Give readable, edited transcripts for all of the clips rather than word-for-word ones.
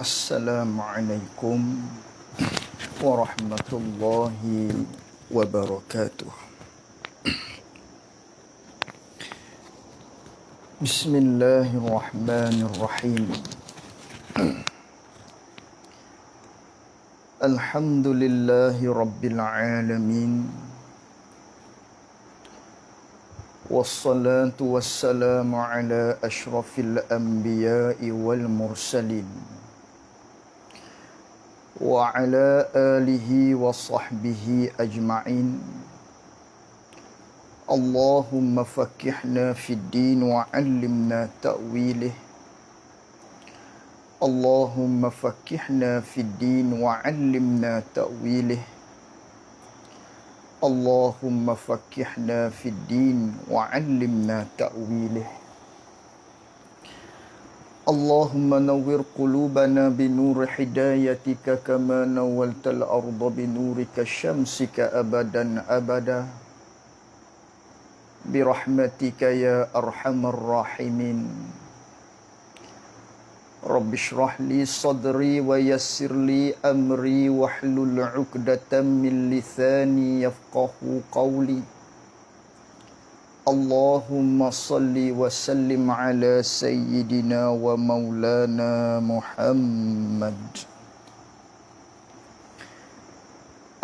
Assalamualaikum warahmatullahi wabarakatuh. Bismillahirrahmanirrahim. Alhamdulillahi rabbil alamin. Wassalatu wassalamu ala ashrafil anbiya'i wal mursalin. Wa ala alihi wa sahbihi ajma'in. Allahumma fakihna fid din wa 'allimna ta'wilih. Allahumma fakihna fid din wa 'allimna ta'wilih. Allahumma fakihna fid din wa 'allimna ta'wilih. Allahumma nawwir qulubana binuri hidayatika kama nawwaltal arda binurika syamsika abadan abada. Birahmatika ya arhamar rahimin. Rabbi shrah li sadri wa yassir li amri wahlul 'uqdatam min lisani yafqahu qawli. Allahumma salli wa sallim ala sayyidina wa maulana Muhammad.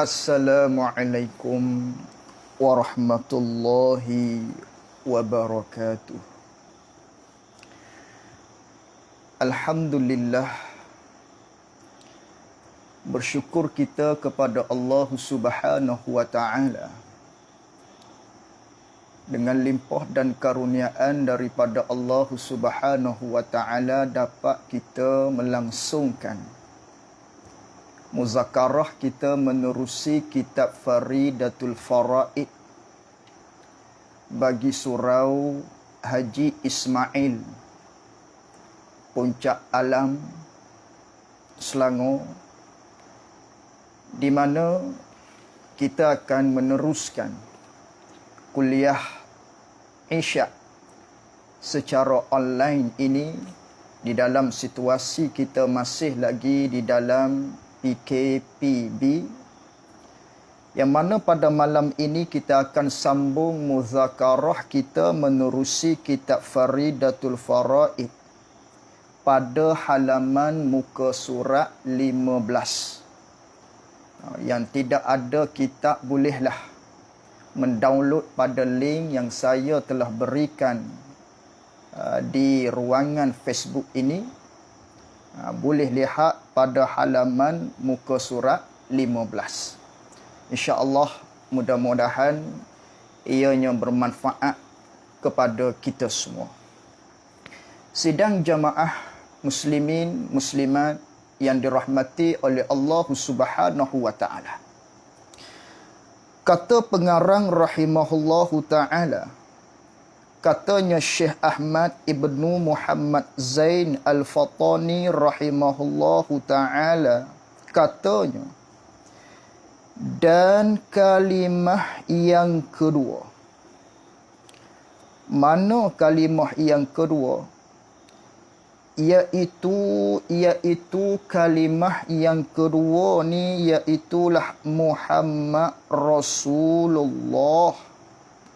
Assalamualaikum warahmatullahi wabarakatuh. Alhamdulillah, bersyukur kita kepada Allah Subhanahu wa taala dengan limpah dan karuniaan daripada Allah Subhanahu wa taala dapat kita melangsungkan muzakarah kita menerusi kitab Faridatul Faraid bagi surau Haji Ismail, Puncak Alam, Selangor, di mana kita akan meneruskan kuliah Isyak secara online ini di dalam situasi kita masih lagi di dalam PKPB, yang mana pada malam ini kita akan sambung muzakarah kita menerusi kitab Faridatul Faraid pada halaman muka surat 15. Yang tidak ada kitab bolehlah mendownload pada link yang saya telah berikan di ruangan Facebook ini. Boleh lihat pada halaman muka surat 15. InsyaAllah mudah-mudahan ianya bermanfaat kepada kita semua. Sidang jamaah muslimin muslimat yang dirahmati oleh Allah Subhanahu wa taala. Kata pengarang rahimahullahu ta'ala, katanya Syekh Ahmad Ibnu Muhammad Zain Al-Fatani rahimahullahu ta'ala, katanya, dan kalimah yang kedua. Mana kalimah yang kedua? Iaitu kalimah yang kedua ni iaitulah Muhammad Rasulullah.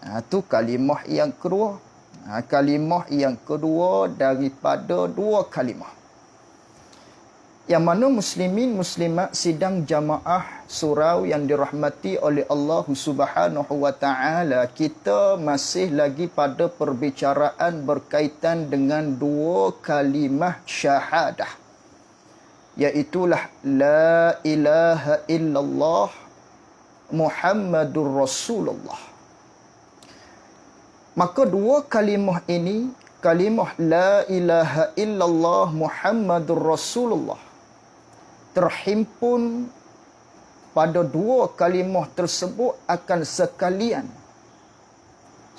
Itu kalimah yang kedua. Kalimah yang kedua daripada dua kalimah. Yang mana muslimin muslimat sidang jamaah surau yang dirahmati oleh Allah Subhanahu wa taala, kita masih lagi pada perbicaraan berkaitan dengan dua kalimah syahadah, iaitulah la ilaha illallah Muhammadur Rasulullah. Maka dua kalimah ini, kalimah la ilaha illallah Muhammadur Rasulullah, terhimpun pada dua kalimah tersebut akan sekalian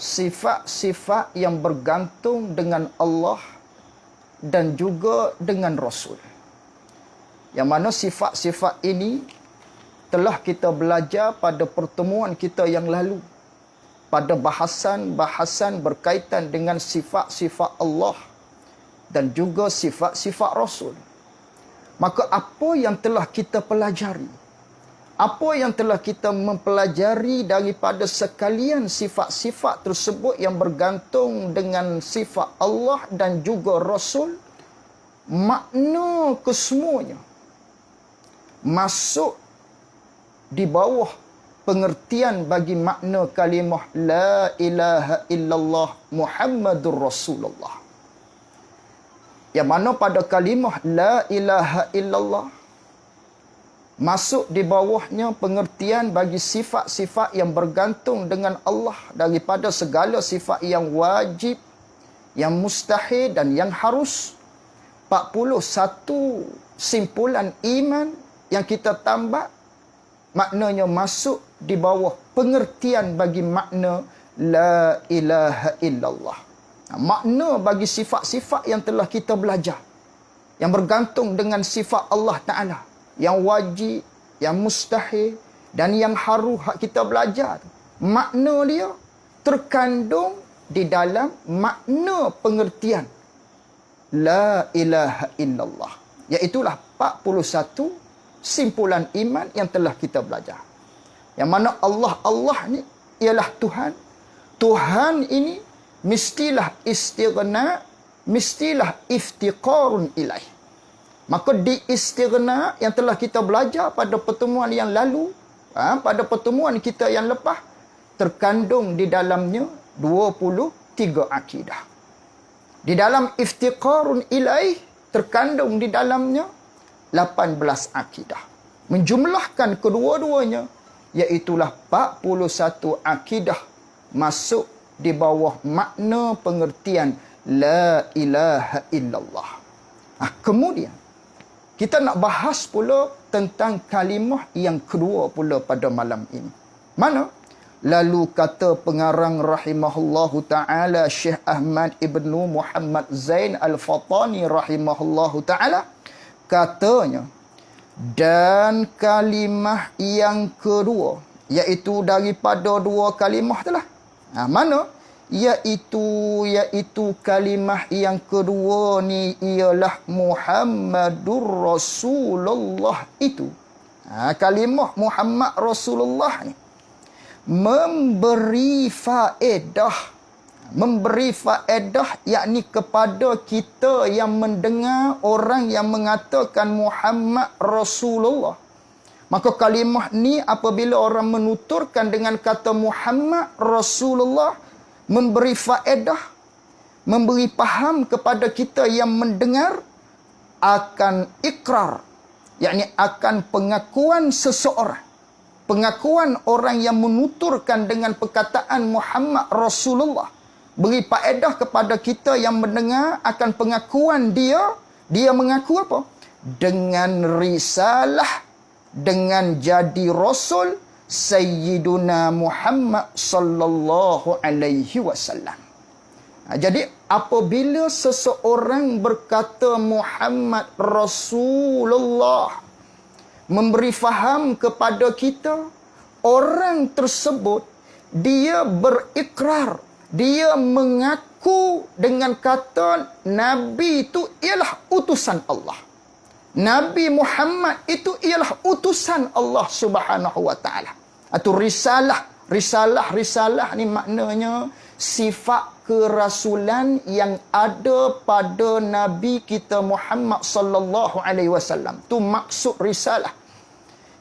sifat-sifat yang bergantung dengan Allah dan juga dengan Rasul. Yang mana sifat-sifat ini telah kita belajar pada pertemuan kita yang lalu, pada bahasan-bahasan berkaitan dengan sifat-sifat Allah dan juga sifat-sifat Rasul. Maka apa yang telah kita pelajari, apa yang telah kita mempelajari daripada sekalian sifat-sifat tersebut yang bergantung dengan sifat Allah dan juga Rasul, makna kesemuanya masuk di bawah pengertian bagi makna kalimah La ilaha illallah Muhammadur Rasulullah. Yang mana pada kalimah La ilaha illallah masuk di bawahnya pengertian bagi sifat-sifat yang bergantung dengan Allah daripada segala sifat yang wajib, yang mustahil dan yang harus. 41 simpulan iman yang kita tambah, maknanya masuk di bawah pengertian bagi makna La ilaha illallah. Makna bagi sifat-sifat yang telah kita belajar, yang bergantung dengan sifat Allah Ta'ala, yang wajib, yang mustahil dan yang harus kita belajar. Makna dia terkandung di dalam makna pengertian La ilaha illallah. Iaitulah 41 simpulan iman yang telah kita belajar. Yang mana Allah ni ialah Tuhan. Tuhan ini mestilah istighna, mestilah iftiqarun ilaih. Maka di istighna yang telah kita belajar pada pertemuan yang lalu, pada pertemuan kita yang lepas, terkandung di dalamnya 23 akidah. Di dalam iftiqarun ilaih terkandung di dalamnya 18 akidah. Menjumlahkan kedua-duanya, iaitulah 41 akidah masuk di bawah makna pengertian La ilaha illallah. Kemudian kita nak bahas pula tentang kalimah yang kedua pula pada malam ini. Mana? Lalu kata pengarang rahimahullahu ta'ala Syekh Ahmad Ibnu Muhammad Zain Al-Fatani rahimahullahu ta'ala, katanya, dan kalimah yang kedua, iaitu daripada dua kalimah telah. Mana? Iaitu kalimah yang kedua ni ialah Muhammadur Rasulullah itu. Kalimah Muhammad Rasulullah ni memberi faedah, yakni kepada kita yang mendengar orang yang mengatakan Muhammad Rasulullah. Maka kalimah ni apabila orang menuturkan dengan kata Muhammad Rasulullah, memberi faedah, memberi faham kepada kita yang mendengar akan ikrar, yakni akan pengakuan seseorang. Pengakuan orang yang menuturkan dengan perkataan Muhammad Rasulullah. Beri faedah kepada kita yang mendengar akan pengakuan dia. Dia mengaku apa? Dengan risalah, dengan jadi Rasul Sayyiduna Muhammad sallallahu alaihi wasallam. Jadi apabila seseorang berkata Muhammad Rasulullah, memberi faham kepada kita, orang tersebut dia berikrar, dia mengaku dengan kata Nabi itu ialah utusan Allah. Nabi Muhammad itu ialah utusan Allah Subhanahu wa taala. Atau risalah ni maknanya sifat kerasulan yang ada pada Nabi kita Muhammad sallallahu alaihi wasallam. Tu maksud risalah.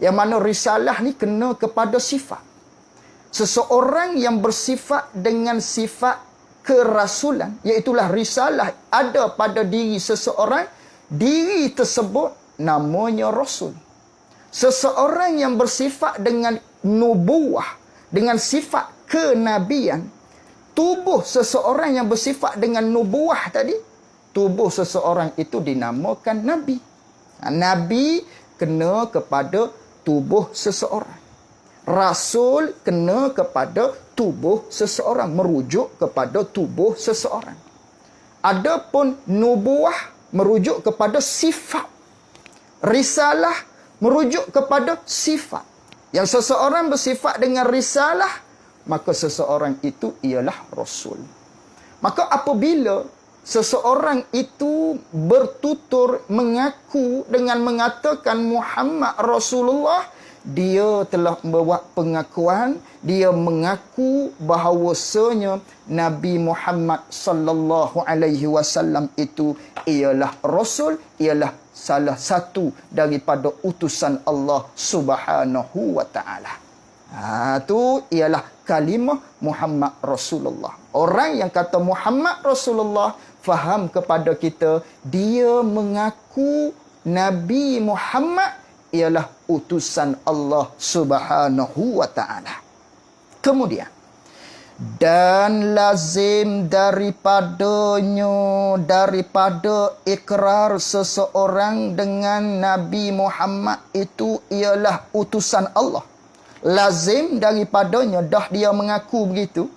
Yang mana risalah ni kena kepada sifat. Seseorang yang bersifat dengan sifat kerasulan, iaitulah risalah ada pada diri seseorang, diri tersebut namanya Rasul. Seseorang yang bersifat dengan nubuwah, dengan sifat kenabian, tubuh seseorang yang bersifat dengan nubuwah tadi, tubuh seseorang itu dinamakan Nabi. Nabi kena kepada tubuh seseorang. Rasul kena kepada tubuh seseorang, merujuk kepada tubuh seseorang. Adapun nubuwah merujuk kepada sifat. Risalah merujuk kepada sifat. Yang seseorang bersifat dengan risalah, maka seseorang itu ialah Rasul. Maka apabila seseorang itu bertutur mengaku dengan mengatakan Muhammad Rasulullah, dia telah membuat pengakuan, dia mengaku bahawasanya Nabi Muhammad sallallahu alaihi wasallam itu ialah rasul, ialah salah satu daripada utusan Allah Subhanahu wa taala. Itu ialah kalimah Muhammad Rasulullah. Orang yang kata Muhammad Rasulullah, faham kepada kita dia mengaku Nabi Muhammad ialah utusan Allah Subhanahu wa taala. Kemudian, dan lazim daripada ikrar seseorang dengan Nabi Muhammad itu ialah utusan Allah. Lazim daripadanya, dah dia mengaku begitu,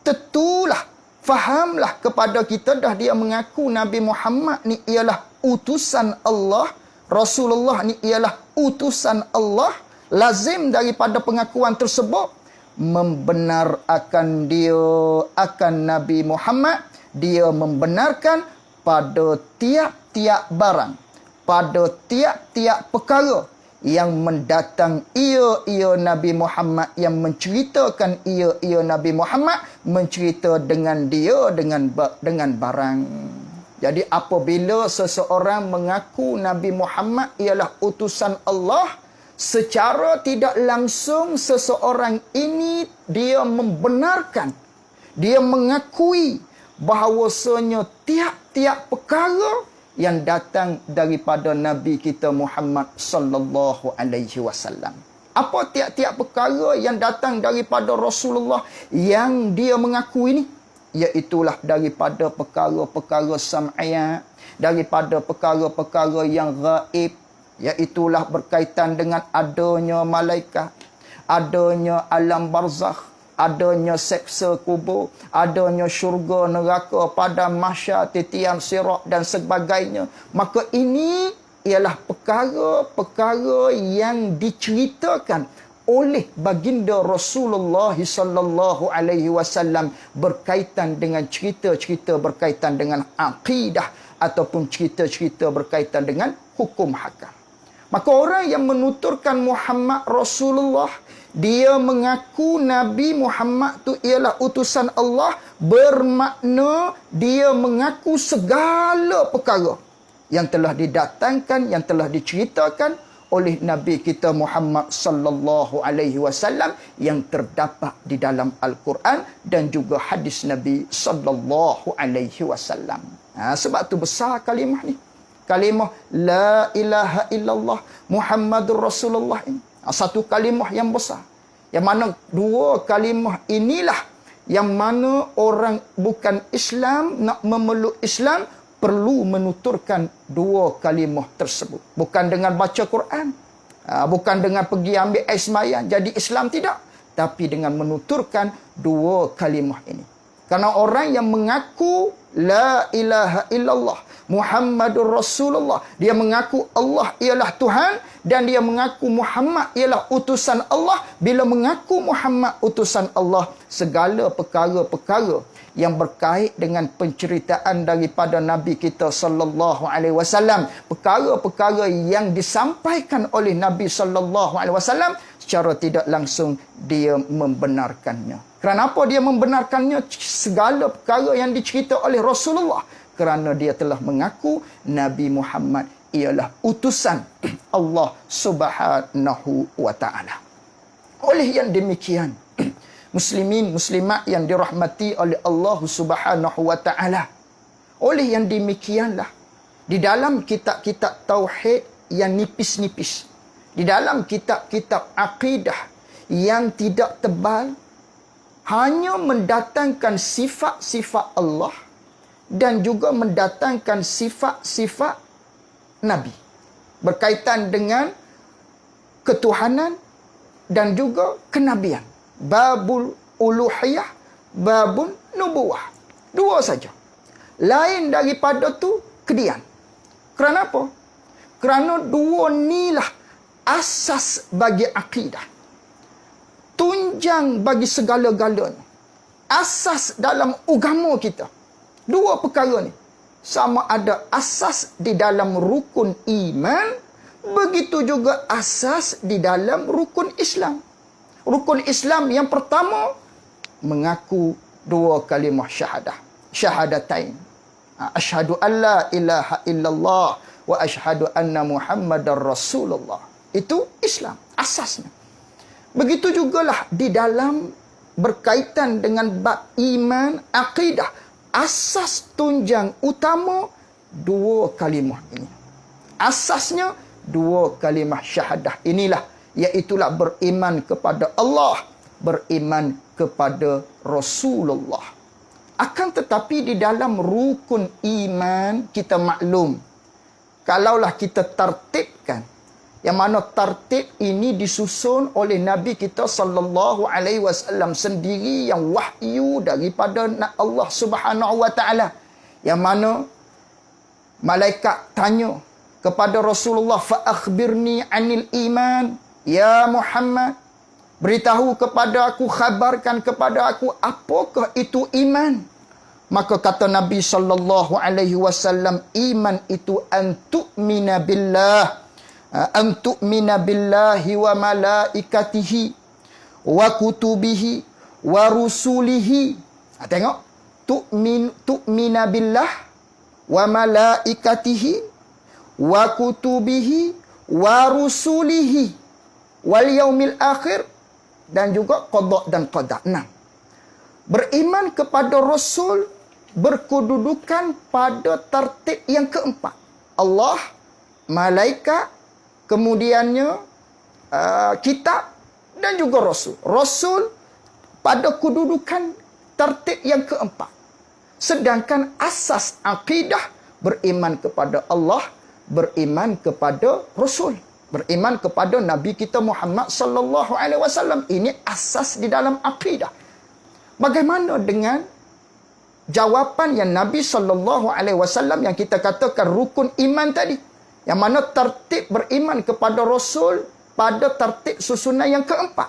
tentulah, fahamlah kepada kita, dah dia mengaku Nabi Muhammad ni ialah utusan Allah, Rasulullah ni ialah utusan Allah. Lazim daripada pengakuan tersebut, membenarkan dia akan Nabi Muhammad. Dia membenarkan pada tiap-tiap barang, pada tiap-tiap perkara yang mendatang ia Nabi Muhammad, yang menceritakan ia Nabi Muhammad, mencerita dengan dia dengan barang. Jadi apabila seseorang mengaku Nabi Muhammad ialah utusan Allah, secara tidak langsung seseorang ini dia membenarkan, dia mengakui bahawasanya tiap-tiap perkara yang datang daripada Nabi kita Muhammad sallallahu alaihi wasallam. Apa tiap-tiap perkara yang datang daripada Rasulullah yang dia mengaku ini? Iaitulah daripada perkara-perkara sam'iyat, daripada perkara-perkara yang gaib, iaitulah berkaitan dengan adanya malaikat, adanya alam barzakh, adanya seksa kubur, adanya syurga, neraka, padang mahsyar, titian sirat dan sebagainya. Maka ini ialah perkara-perkara yang diceritakan oleh baginda Rasulullah sallallahu alaihi wasallam berkaitan dengan cerita-cerita berkaitan dengan akidah ataupun cerita-cerita berkaitan dengan hukum hakam. Maka orang yang menuturkan Muhammad Rasulullah, dia mengaku Nabi Muhammad tu ialah utusan Allah, bermakna dia mengaku segala perkara yang telah didatangkan, yang telah diceritakan oleh Nabi kita Muhammad sallallahu alaihi wasallam yang terdapat di dalam Al-Quran dan juga hadis Nabi sallallahu alaihi wasallam. Sebab tu besar kalimah ni. Kalimah la ilaha illallah Muhammadur Rasulullah ini. Satu kalimah yang besar. Yang mana dua kalimah inilah yang mana orang bukan Islam nak memeluk Islam perlu menuturkan dua kalimah tersebut. Bukan dengan baca Quran, bukan dengan pergi ambil air sembahyang jadi Islam, tidak. Tapi dengan menuturkan dua kalimah ini. Karena orang yang mengaku la ilaha illallah Muhammadur Rasulullah, dia mengaku Allah ialah Tuhan dan dia mengaku Muhammad ialah utusan Allah. Bila mengaku Muhammad utusan Allah, segala perkara-perkara yang berkait dengan penceritaan daripada Nabi kita sallallahu alaihi wasallam, perkara-perkara yang disampaikan oleh Nabi sallallahu alaihi wasallam, secara tidak langsung dia membenarkannya. Kerana apa dia membenarkannya? Segala perkara yang dicerita oleh Rasulullah, kerana dia telah mengaku Nabi Muhammad ialah utusan Allah Subhanahu wa taala. Oleh yang demikian, muslimin muslimat yang dirahmati oleh Allah Subhanahu wa taala, oleh yang demikianlah di dalam kitab-kitab tauhid yang nipis-nipis, di dalam kitab-kitab akidah yang tidak tebal, hanya mendatangkan sifat-sifat Allah dan juga mendatangkan sifat-sifat Nabi berkaitan dengan ketuhanan dan juga kenabian. Babul uluhiyah, babun nubuwah. Dua saja. Lain daripada tu kedian. Kerana apa? Kerana dua inilah asas bagi akidah. Tunjang bagi segala-galanya. Asas dalam agama kita. Dua perkara ni. sama ada asas di dalam rukun iman, begitu juga asas di dalam rukun Islam. Rukun Islam yang pertama, mengaku dua kalimah syahadah. Syahadatain. Asyhadu an la ilaha illallah wa asyhadu anna Muhammadar Rasulullah. Itu Islam, asasnya. Begitu jugalah di dalam berkaitan dengan bab iman, akidah. Asas tunjang utama dua kalimah ini. Asasnya dua kalimah syahadah inilah, iaitulah beriman kepada Allah, beriman kepada Rasulullah. Akan tetapi di dalam rukun iman kita maklum, kalaulah kita tertibkan, yang mana tertib ini disusun oleh Nabi kita sallallahu alaihi wasallam sendiri, yang wahyu daripada Allah Subhanahu wa taala, yang mana malaikat tanya kepada Rasulullah, fa akhbirni anil iman ya Muhammad, beritahu kepada aku, khabarkan kepada aku apakah itu iman. Maka kata Nabi sallallahu alaihi wasallam, iman itu an tu'mina billah, an tu'mina billahi wa malaikatihi wa kutubihi wa rusulihi. Tengok, tu'mina billah wa malaikatihi wa kutubihi wa rusulihi wal yaumil akhir, dan juga qada dan qadar. Beriman kepada Rasul berkedudukan pada tertib yang keempat. Allah, malaikat, kemudiannya kitab dan juga Rasul. Rasul pada kedudukan tertib yang keempat. Sedangkan asas akidah beriman kepada Allah, beriman kepada Rasul, beriman kepada Nabi kita Muhammad sallallahu alaihi wasallam. Ini asas di dalam akidah. Bagaimana dengan jawapan yang Nabi sallallahu alaihi wasallam yang kita katakan rukun iman tadi, yang mana tertib beriman kepada Rasul pada tertib susunan yang keempat?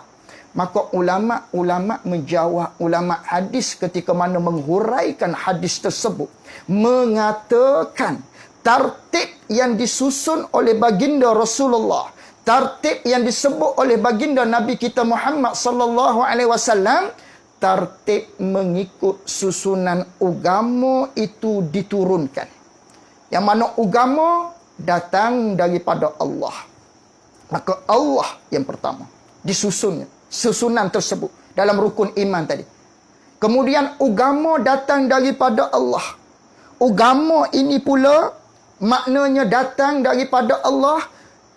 Maka ulama-ulama menjawab, ulama hadis ketika mana menghuraikan hadis tersebut, mengatakan tertib yang disusun oleh baginda Rasulullah, tertib yang disebut oleh baginda Nabi kita Muhammad sallallahu alaihi wasallam, tertib mengikut susunan agama itu diturunkan. Yang mana agama datang daripada Allah. Maka Allah yang pertama disusunnya, susunan tersebut dalam rukun iman tadi. Kemudian agama datang daripada Allah. Agama ini pula maknanya datang daripada Allah,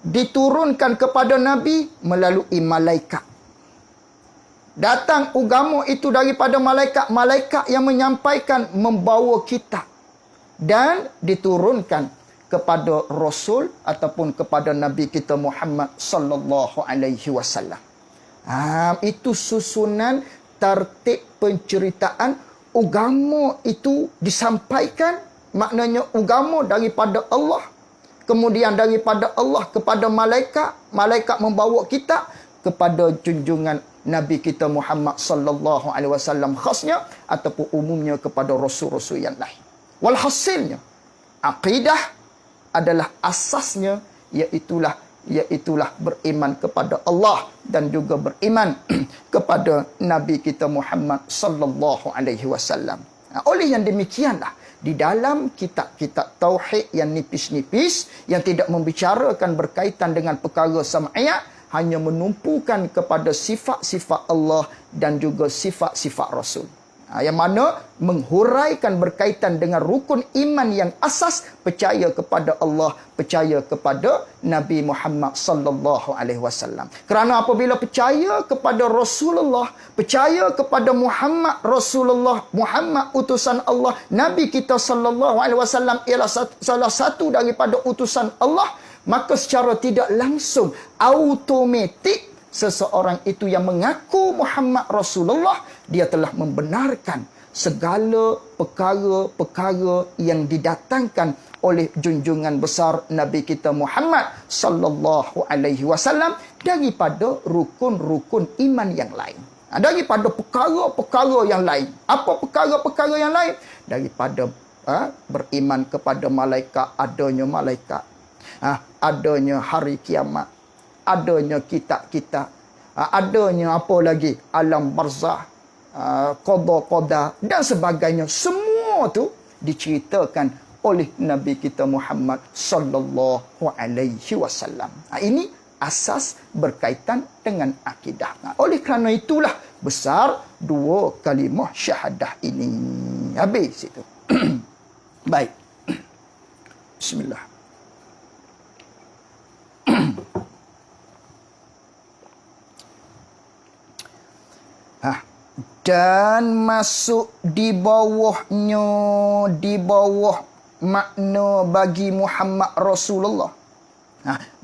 diturunkan kepada Nabi melalui malaikat. Datang agama itu daripada malaikat, malaikat yang menyampaikan, membawa kitab, dan diturunkan kepada Rasul ataupun kepada Nabi kita Muhammad sallallahu alaihi wasallam. Itu susunan tertib penceritaan agama itu disampaikan, maknanya agama daripada Allah, kemudian daripada Allah kepada malaikat, malaikat membawa kitab kepada junjungan Nabi kita Muhammad sallallahu alaihi wasallam khasnya ataupun umumnya kepada rasul-rasul yang lain. Walhasilnya, akidah adalah asasnya, iaitulah beriman kepada Allah dan juga beriman kepada Nabi kita Muhammad sallallahu alaihi wasallam. Oleh yang demikianlah, di dalam kitab-kitab tauhid yang nipis-nipis, yang tidak membicarakan berkaitan dengan perkara sam'iyah, hanya menumpukan kepada sifat-sifat Allah dan juga sifat-sifat Rasul. Yang mana menghuraikan berkaitan dengan rukun iman yang asas, percaya kepada Allah, percaya kepada Nabi Muhammad sallallahu alaihi wasallam. Kerana apabila percaya kepada Rasulullah, percaya kepada Muhammad Rasulullah, Muhammad utusan Allah, Nabi kita sallallahu alaihi wasallam ialah salah satu daripada utusan Allah, maka secara tidak langsung, automatik, seseorang itu yang mengaku Muhammad Rasulullah, dia telah membenarkan segala perkara-perkara yang didatangkan oleh junjungan besar Nabi kita Muhammad sallallahu alaihi wasallam daripada rukun-rukun iman yang lain. Daripada perkara-perkara yang lain. Apa perkara-perkara yang lain? Daripada beriman kepada malaikat, adanya malaikat, adanya hari kiamat, adanya kitab-kitab, adanya apa lagi, alam barzah, qada dan sebagainya. Semua tu diceritakan oleh Nabi kita Muhammad sallallahu alaihi wasallam. Ini asas berkaitan dengan akidah. Oleh kerana itulah besar dua kalimah syahadah ini. Habis itu. Baik. Bismillah. Dan masuk di bawahnya, di bawah makna bagi Muhammad Rasulullah.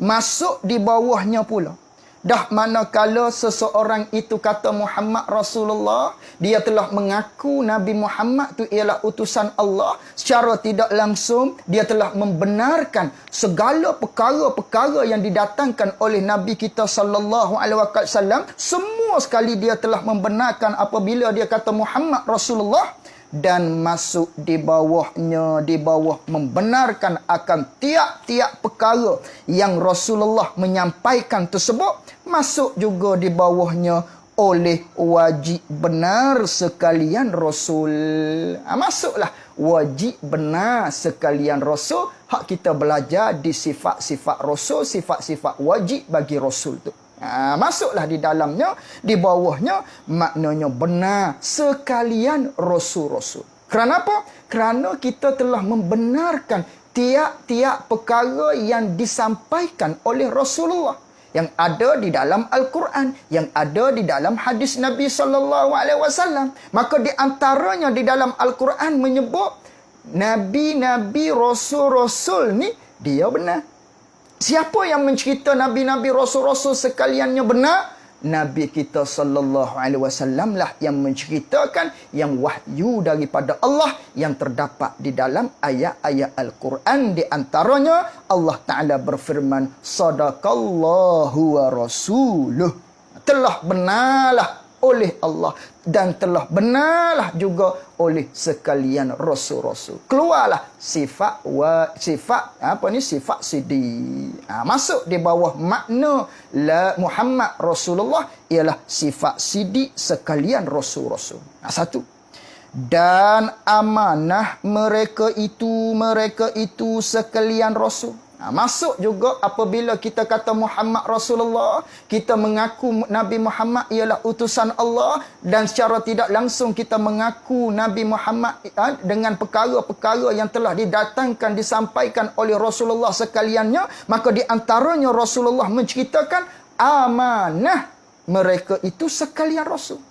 Masuk di bawahnya pula. Dah manakala seseorang itu kata Muhammad Rasulullah, dia telah mengaku Nabi Muhammad tu ialah utusan Allah. Secara tidak langsung, dia telah membenarkan segala perkara-perkara yang didatangkan oleh Nabi kita sallallahu alaihi wasallam. Semua sekali dia telah membenarkan apabila dia kata Muhammad Rasulullah. Dan masuk di bawahnya, di bawah membenarkan akan tiap-tiap perkara yang Rasulullah menyampaikan tersebut, masuk juga di bawahnya oleh wajib benar sekalian Rasul. Masuklah wajib benar sekalian Rasul. Hak kita belajar di sifat-sifat Rasul, sifat-sifat wajib bagi Rasul tu. Masuklah di dalamnya, di bawahnya, maknanya benar sekalian Rasul-Rasul. Kerana apa? Kerana kita telah membenarkan tiap-tiap perkara yang disampaikan oleh Rasulullah, yang ada di dalam Al-Quran, yang ada di dalam hadis Nabi SAW. Maka di antaranya di dalam Al-Quran menyebut Nabi-Nabi, Rasul-Rasul ni dia benar. Siapa yang mencerita Nabi-Nabi, Rasul-Rasul sekaliannya benar? Nabi kita sallallahu alaihi wasallam lah yang menceritakan yang wahyu daripada Allah yang terdapat di dalam ayat-ayat Al-Quran. Di antaranya Allah Ta'ala berfirman, sadaqallahu wa rasuluh. Telah benarlah oleh Allah dan telah benarlah juga oleh sekalian Rasul-Rasul. Keluarlah sifat sifat sidi. Masuk di bawah makna la Muhammad Rasulullah ialah sifat sidi sekalian Rasul-Rasul. Satu. Dan amanah mereka itu sekalian Rasul. Masuk juga apabila kita kata Muhammad Rasulullah, kita mengaku Nabi Muhammad ialah utusan Allah, dan secara tidak langsung kita mengaku Nabi Muhammad dengan perkara-perkara yang telah didatangkan, disampaikan oleh Rasulullah sekaliannya. Maka di antaranya Rasulullah menceritakan amanah mereka itu sekalian Rasul.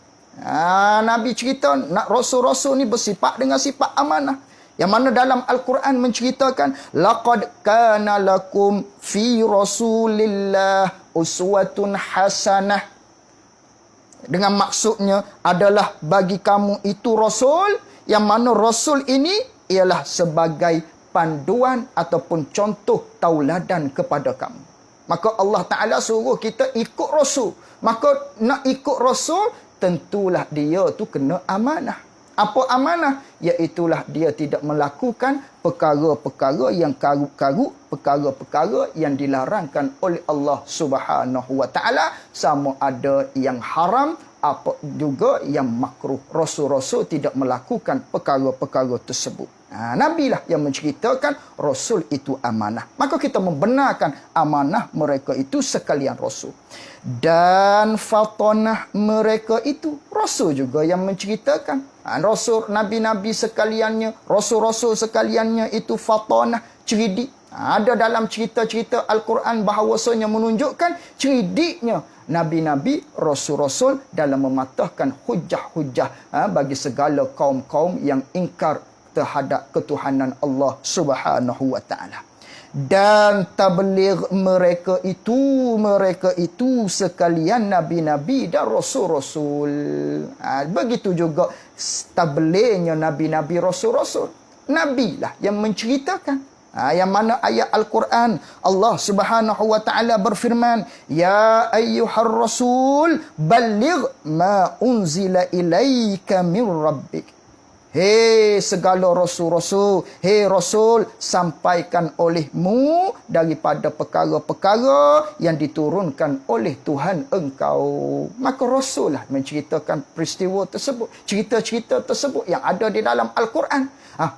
Nabi cerita Rasul-Rasul ni bersifat dengan sifat amanah. Yang mana dalam Al-Quran menceritakan laqad kana lakum fi Rasulillah uswatun hasanah. Dengan maksudnya adalah bagi kamu itu Rasul, yang mana Rasul ini ialah sebagai panduan ataupun contoh tauladan kepada kamu. Maka Allah Ta'ala suruh kita ikut Rasul. Maka nak ikut Rasul, tentulah dia tu kena amanah. Apa amanah? Iaitulah dia tidak melakukan perkara-perkara yang karut-karut, perkara-perkara yang dilarangkan oleh Allah Subhanahu wa Ta'ala, sama ada yang haram apa juga yang makruh. Rasul-rasul tidak melakukan perkara-perkara tersebut. Nabi lah yang menceritakan Rasul itu amanah. Maka kita membenarkan amanah mereka itu sekalian Rasul. Dan fatonah mereka itu Rasul juga yang menceritakan. Rasul, Nabi-Nabi sekaliannya, Rasul-Rasul sekaliannya itu fatonah, cerdik. Ada dalam cerita-cerita Al-Quran bahawasanya menunjukkan ceridiknya Nabi-Nabi, Rasul-Rasul dalam mematahkan hujah-hujah bagi segala kaum-kaum yang ingkar terhadap ketuhanan Allah Subhanahu wa Ta'ala. Dan tabligh mereka itu sekalian Nabi-Nabi dan Rasul-Rasul. Begitu juga tablighnya Nabi-Nabi, Rasul-Rasul. Nabi lah yang menceritakan. Yang mana ayat Al-Quran Allah Subhanahu wa Ta'ala berfirman, ya ayyuhar rasul balligh ma unzila ilaika min rabbik. Hei segala rasul-rasul, hei rasul, sampaikan olehmu daripada perkara-perkara yang diturunkan oleh Tuhan engkau. Maka rasul lah menceritakan peristiwa tersebut, cerita-cerita tersebut yang ada di dalam Al-Quran.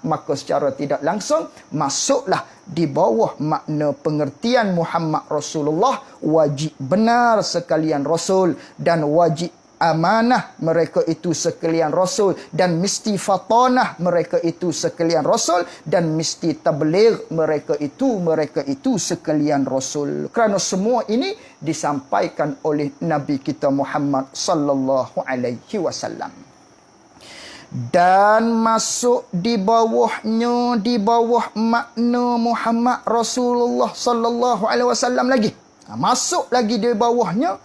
Maka secara tidak langsung masuklah di bawah makna pengertian Muhammad Rasulullah, wajib benar sekalian rasul dan wajib amanah mereka itu sekalian rasul, dan mesti fatanah mereka itu sekalian rasul, dan mesti tabligh mereka itu sekalian rasul. Kerana semua ini disampaikan oleh Nabi kita Muhammad sallallahu alaihi wasallam. Dan masuk di bawahnya, di bawah makna Muhammad Rasulullah sallallahu alaihi wasallam lagi. Masuk lagi di bawahnya,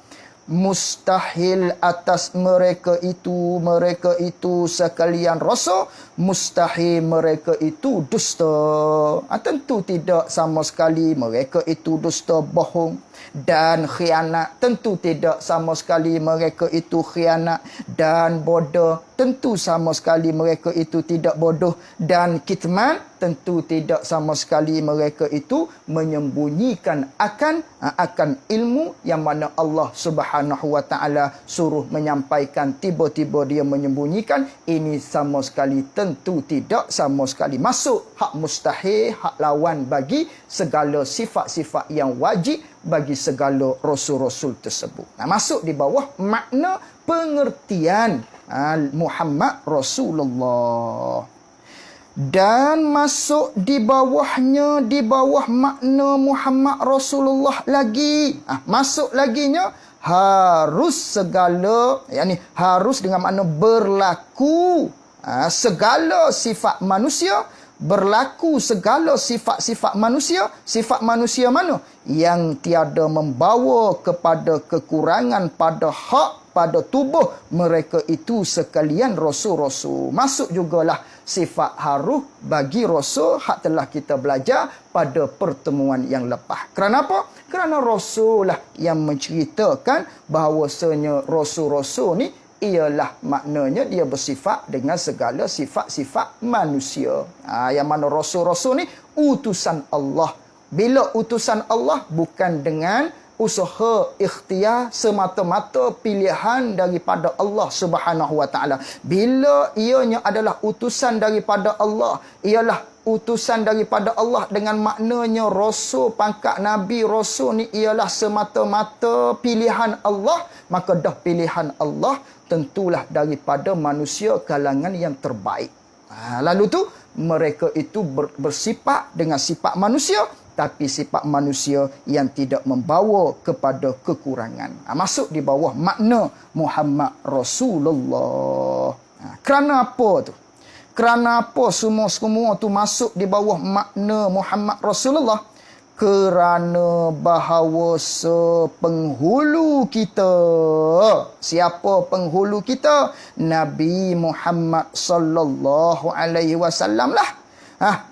mustahil atas mereka itu sekalian rasul, mustahil mereka itu dusta. Tentu tidak sama sekali mereka itu dusta, bohong dan khianat. Tentu tidak sama sekali mereka itu khianat dan bodoh. Tentu sama sekali mereka itu tidak bodoh dan kitman. Tentu tidak sama sekali mereka itu menyembunyikan akan ilmu yang mana Allah Subhanahu wa taala suruh menyampaikan, tiba-tiba dia menyembunyikan. Ini sama sekali tentu tidak sama sekali masuk hak mustahil, hak lawan bagi segala sifat-sifat yang wajib bagi segala rasul-rasul tersebut. Masuk di bawah makna pengertian Muhammad Rasulullah. Dan masuk di bawahnya, di bawah makna Muhammad Rasulullah lagi. Masuk laginya, harus segala, yakni harus dengan makna berlaku segala sifat manusia, berlaku segala sifat-sifat manusia. Sifat manusia mana? Yang tiada membawa kepada kekurangan pada hak, pada tubuh mereka itu sekalian rasul-rasul. Masuk jugalah sifat haruh bagi rasul, hak telah kita belajar pada pertemuan yang lepas. Kerana apa? Kerana rasul lah yang menceritakan bahawasanya rasul-rasul ni ialah maknanya dia bersifat dengan segala sifat-sifat manusia. Yang mana rasul-rasul ni utusan Allah. Bila utusan Allah bukan dengan usaha ikhtiar, semata-mata pilihan daripada Allah Subhanahu wa taala. Bila ianya adalah utusan daripada Allah, ialah utusan daripada Allah dengan maknanya rasul, pangkat nabi rasul ni ialah semata-mata pilihan Allah, maka dah pilihan Allah tentulah daripada manusia kalangan yang terbaik. Lalu tu mereka itu bersifat dengan sifat manusia, tapi sifat manusia yang tidak membawa kepada kekurangan. Masuk di bawah makna Muhammad Rasulullah. Kerana apa tu? Kerana apa semua tu masuk di bawah makna Muhammad Rasulullah? Kerana bahawa penghulu kita. Siapa penghulu kita? Nabi Muhammad sallallahu alaihi wasallam lah.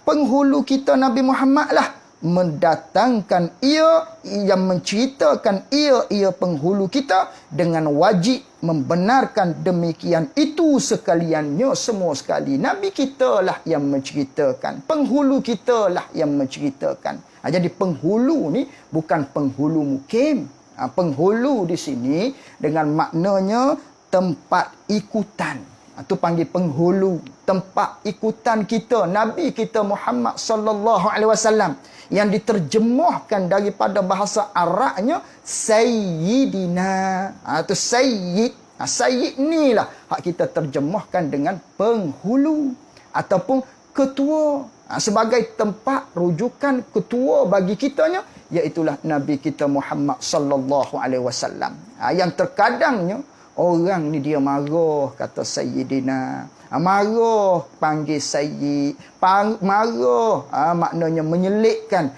Penghulu kita Nabi Muhammad lah. Mendatangkan ia, yang menceritakan ia penghulu kita dengan wajib membenarkan demikian itu sekaliannya semua sekali. Nabi kita lah yang menceritakan, penghulu kita lah yang menceritakan. Jadi penghulu ni bukan penghulu mukim. Penghulu di sini dengan maknanya tempat ikutan. Itu panggil penghulu, tempat ikutan kita, Nabi kita Muhammad sallallahu alaihi wasallam, yang diterjemahkan daripada bahasa Arabnya Sayyidina. Itu Sayyid. Sayyid ni lah hak kita terjemahkan dengan penghulu ataupun ketua. Sebagai tempat rujukan ketua bagi kitanya, iaitulah Nabi kita Muhammad sallallahu alaihi wasallam. Yang terkadangnya orang ni dia marah kata Sayyidina. Marah panggil Sayyid. Marah maknanya menyelitkan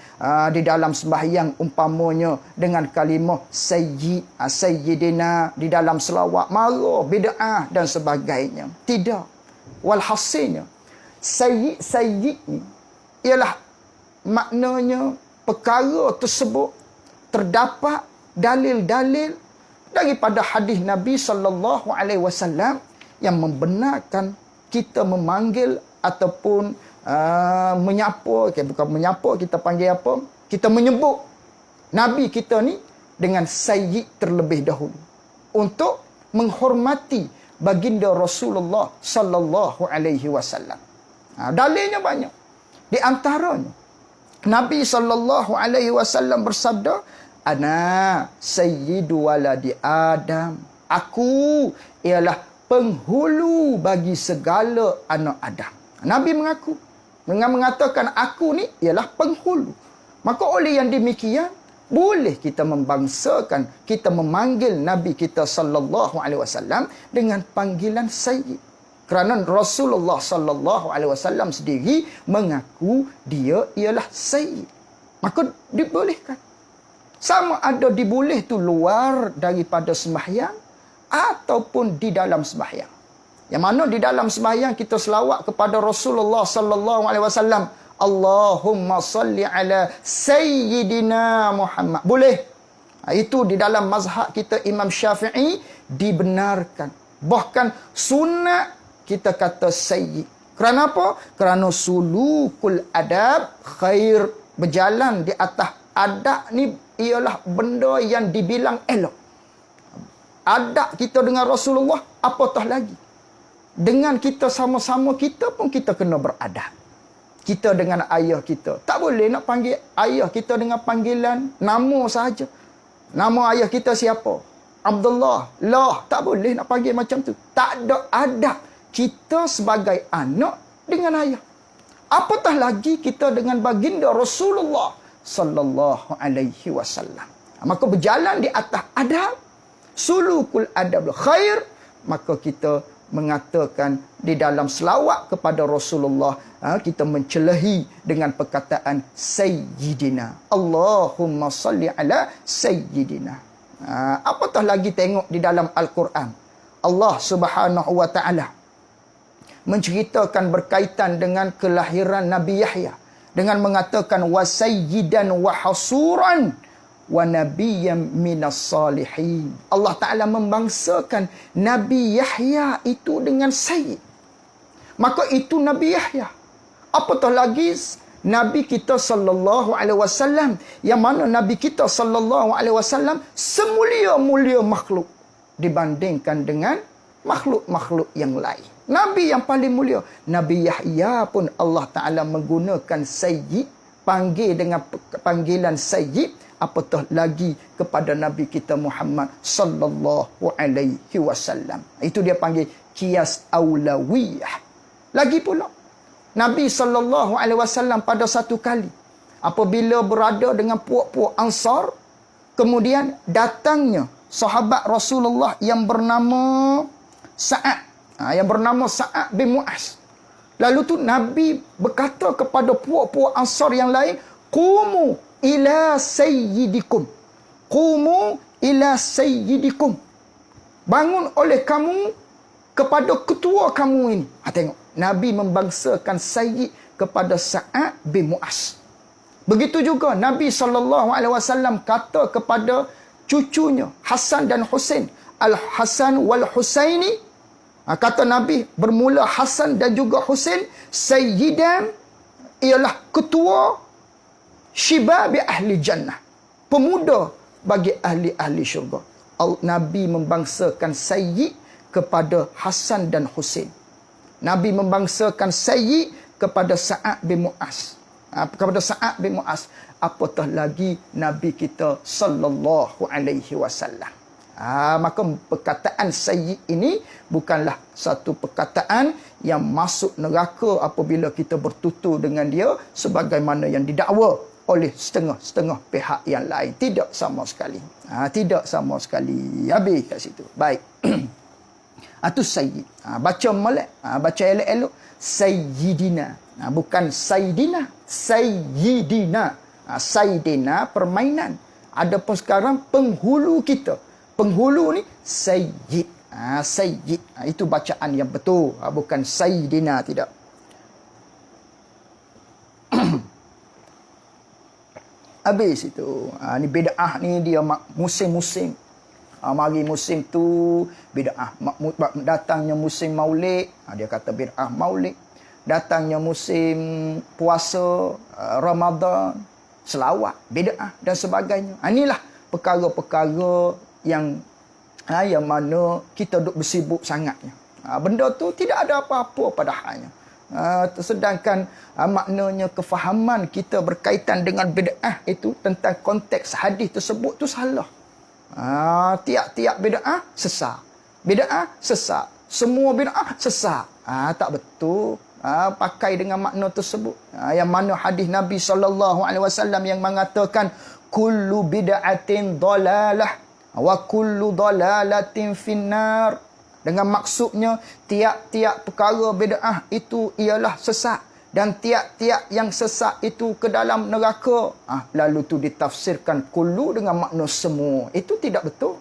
di dalam sembahyang umpamanya dengan kalimah Sayyid, Sayyidina di dalam selawat. Marah, bid'ah dan sebagainya. Tidak. Walhasilnya Sayyid ni ialah maknanya perkara tersebut terdapat dalil-dalil daripada hadis Nabi sallallahu alaihi wasallam yang membenarkan kita memanggil ataupun menyapa, bukan menyapa, kita panggil apa? Kita menyebut Nabi kita ni dengan Sayyid terlebih dahulu untuk menghormati baginda Rasulullah sallallahu alaihi wasallam. Dalilnya banyak. Di antaranya Nabi sallallahu alaihi wasallam bersabda, "Ana sayyidu waladi Adam." Aku ialah penghulu bagi segala anak Adam. Nabi mengaku dengan mengatakan aku ni ialah penghulu. Maka oleh yang demikian, boleh kita membangsakan, kita memanggil Nabi kita sallallahu alaihi wasallam dengan panggilan Sayyid. Kerana Rasulullah sallallahu alaihi wasallam sendiri mengaku dia ialah Sayyid. Maka dibolehkan. Sama ada diboleh tu luar daripada sembahyang ataupun di dalam sembahyang. Yang mana di dalam sembahyang kita selawat kepada Rasulullah sallallahu alaihi wasallam, Allahumma salli ala sayyidina Muhammad. Boleh. Itu di dalam mazhab kita Imam Syafi'i dibenarkan. Bahkan sunat kita kata sayyid. Kerana apa? Kerana sulukul adab khair. Berjalan di atas adab ni ialah benda yang dibilang elok. Adab kita dengan Rasulullah, apatah lagi. Dengan kita sama-sama kita pun kita kena beradab. Kita dengan ayah kita. Tak boleh nak panggil ayah kita dengan panggilan nama sahaja. Nama ayah kita siapa? Abdullah. Lah, tak boleh nak panggil macam tu. Tak ada adab kita sebagai anak dengan ayah. Apatah lagi kita dengan baginda Rasulullah sallallahu alaihi wasallam. Maka berjalan di atas adab, sulukul adab khair, maka kita mengatakan di dalam selawat kepada Rasulullah, kita mencelahi dengan perkataan Sayyidina. Allahumma salli ala Sayyidina. Apatah lagi tengok di dalam Al-Quran, Allah Subhanahu wa taala menceritakan berkaitan dengan kelahiran Nabi Yahya dengan mengatakan wa sayyidan wa hasuran wa nabiyyam minas salihin. Allah Ta'ala membangsakan Nabi Yahya itu dengan sayyid. Maka itu Nabi Yahya. Apatah lagi Nabi kita sallallahu alaihi wasallam, yang mana Nabi kita sallallahu alaihi wasallam semulia-mulia makhluk dibandingkan dengan makhluk-makhluk yang lain. Nabi yang paling mulia, Nabi Yahya pun Allah Ta'ala menggunakan sayyid, panggil dengan panggilan sayyid. Apatah lagi kepada Nabi kita Muhammad sallallahu alaihi wasallam. Itu dia panggil qiyas aulawiyah. Lagi pula Nabi sallallahu alaihi wasallam pada satu kali apabila berada dengan puak-puak Ansar, kemudian datangnya sahabat Rasulullah yang bernama Sa'ad, yang bernama Sa'ad bin Mu'az. Lalu tu Nabi berkata kepada puak-puak Ansar yang lain, "Qumu ila sayyidikum. Qumu ila sayyidikum." Bangun oleh kamu kepada ketua kamu ini. Tengok, Nabi membangsakan sayyid kepada Sa'ad bin Mu'az. Begitu juga Nabi SAW kata kepada cucunya Hasan dan Husain, Al-Hasan wal-Husaini. Kata Nabi, bermula Hasan dan juga Husain, sayyidan ialah ketua syibabi ahli jannah, pemuda bagi ahli-ahli syurga. Nabi membangsakan sayyid kepada Hasan dan Husain. Nabi membangsakan sayyid kepada Sa'ad bin Mu'az. Kepada Sa'ad bin Mu'az. Apatah lagi Nabi kita sallallahu alaihi wasallam. Maka perkataan sayyid ini bukanlah satu perkataan yang masuk neraka apabila kita bertutur dengan dia sebagaimana yang didakwa oleh setengah-setengah pihak yang lain. Tidak sama sekali. Tidak sama sekali. Habis kat situ. Baik. Itu sayyid. Baca molek. Baca elok-elok. Sayyidina. Bukan sayyidina. Sayyidina. Sayyidina permainan. Adapun sekarang penghulu kita. Penghulu ni sayyid. Sayyid. Itu bacaan yang betul. Bukan sayyidina, tidak. Habis itu. Ni bid'ah ni dia musim-musim. Mari musim tu bid'ah. Datangnya musim Maulid, dia kata bid'ah Maulid. Datangnya musim puasa Ramadan, selawat, bid'ah dan sebagainya. Inilah perkara-perkara yang mana kita duk bersibuk sangatnya. Benda tu tidak ada apa-apa padahalnya. Sedangkan maknanya kefahaman kita berkaitan dengan bid'ah itu tentang konteks hadis tersebut tu salah. Tiap-tiap bid'ah sesat. Bid'ah sesat. Semua bid'ah sesat. Tak betul. Pakai dengan makna tersebut. Yang mana hadis Nabi SAW yang mengatakan kullu bid'atin dalalah wa kullu dalalatin finnar. Dengan maksudnya tiap-tiap perkara bid'ah itu ialah sesat dan tiap-tiap yang sesat itu ke dalam neraka. Lalu tu ditafsirkan kullu dengan makna semua. Itu tidak betul.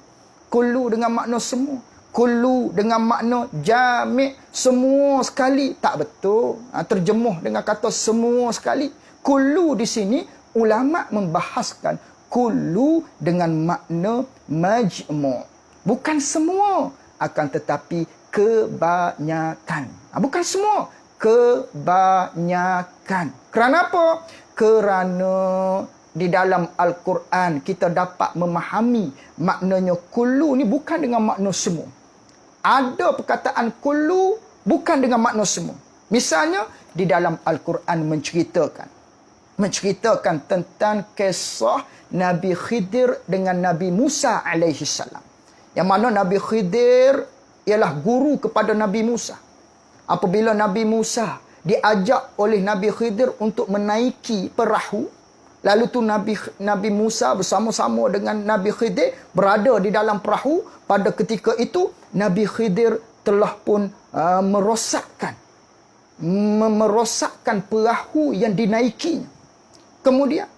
Kullu dengan makna semua. Kullu dengan makna jami' semua sekali. Tak betul. Terjemuh dengan kata semua sekali. Kullu di sini ulama membahaskan kullu dengan makna majmu'. Bukan semua, akan tetapi kebanyakan. Bukan semua, kebanyakan. Kerana apa? Kerana di dalam Al-Quran kita dapat memahami maknanya kullu ni bukan dengan makna semua. Ada perkataan kullu bukan dengan makna semua. Misalnya di dalam Al-Quran menceritakan tentang kisah Nabi Khidir dengan Nabi Musa alaihi salam. Yang mana Nabi Khidir ialah guru kepada Nabi Musa. Apabila Nabi Musa diajak oleh Nabi Khidir untuk menaiki perahu, lalu tu Nabi Musa bersama-sama dengan Nabi Khidir berada di dalam perahu. Pada ketika itu Nabi Khidir telah pun merosakkan perahu yang dinaikinya. Kemudian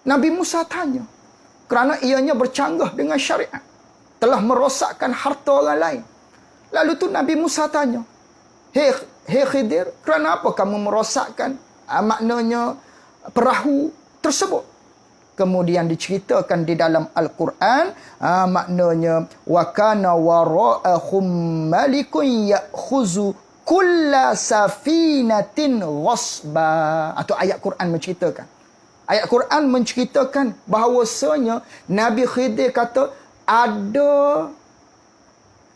Nabi Musa tanya, kerana ianya bercanggah dengan syariat, telah merosakkan harta orang lain. Lalu tu Nabi Musa tanya, Hei Khidir, kerana apa kamu merosakkan maknanya perahu tersebut? Kemudian diceritakan di dalam Al-Quran, maknanya wa kana wara'ahum malikun ya'khuzu kulla safinatin ghasba. Atau ayat Quran menceritakan. Ayat Quran menceritakan bahawasanya Nabi Khidir kata ada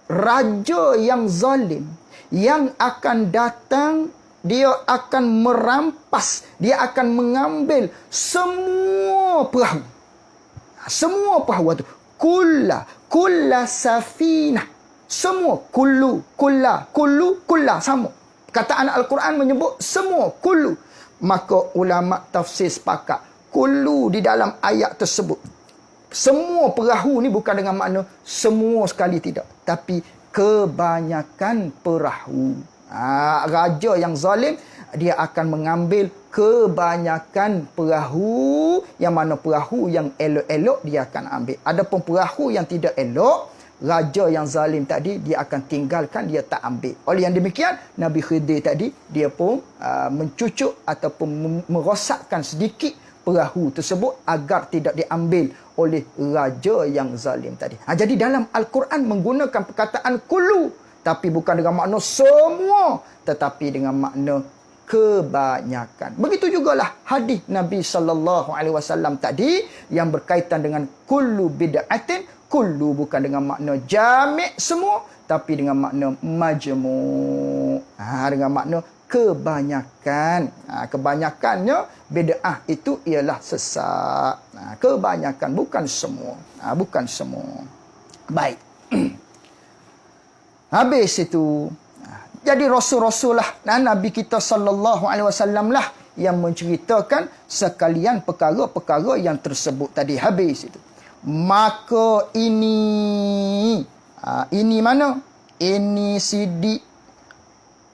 raja yang zalim yang akan datang, dia akan merampas, dia akan mengambil semua perahu. Semua perahu itu. Kulla safinah. Semua. Kulla sama. Kataan Al-Quran menyebut semua. Kullu. Maka ulama tafsir sepakat. Kullu di dalam ayat tersebut. Semua perahu ni bukan dengan makna semua sekali, tidak. Tapi kebanyakan perahu. Raja yang zalim, dia akan mengambil kebanyakan perahu. Yang mana perahu yang elok-elok dia akan ambil. Adapun perahu yang tidak elok, raja yang zalim tadi dia akan tinggalkan, dia tak ambil. Oleh yang demikian, Nabi Khidir tadi dia pun mencucuk ataupun merosakkan sedikit perahu tersebut agar tidak diambil oleh raja yang zalim tadi. Jadi dalam Al-Quran menggunakan perkataan kullu, tapi bukan dengan makna semua, tetapi dengan makna kebanyakan. Begitu jugalah hadis Nabi SAW tadi yang berkaitan dengan kullu bid'atin. Kullu bukan dengan makna jami' semua, tapi dengan makna majmu'. Dengan makna kebanyakan. Kebanyakannya bid'ah itu ialah sesat. Kebanyakan, bukan semua. Bukan semua. Baik. Habis itu, jadi Rasul-Rasul lah, Nabi kita SAW lah yang menceritakan sekalian perkara-perkara yang tersebut tadi. Habis itu. Maka ini mana? Ini sidik,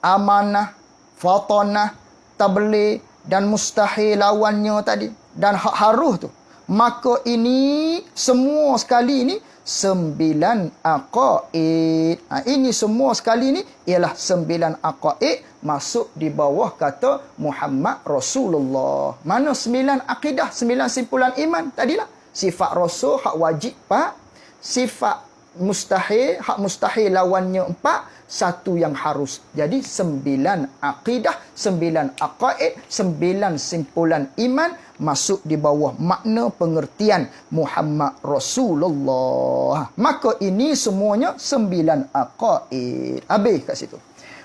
amanah, fatanah, tabligh dan mustahil lawannya tadi. Dan hak haruh tu. Maka ini semua sekali ini 9 aqaid. Ini semua sekali ini ialah 9 aqaid masuk di bawah kata Muhammad Rasulullah. Mana 9 akidah, 9 simpulan iman tadilah. Sifat Rasul hak wajib 4, sifat mustahil, hak mustahil lawannya 4, 1 yang harus. Jadi 9 akidah, 9 aqaid, 9 simpulan iman masuk di bawah makna pengertian Muhammad Rasulullah. Maka ini semuanya 9 aqaid. Habis kat situ.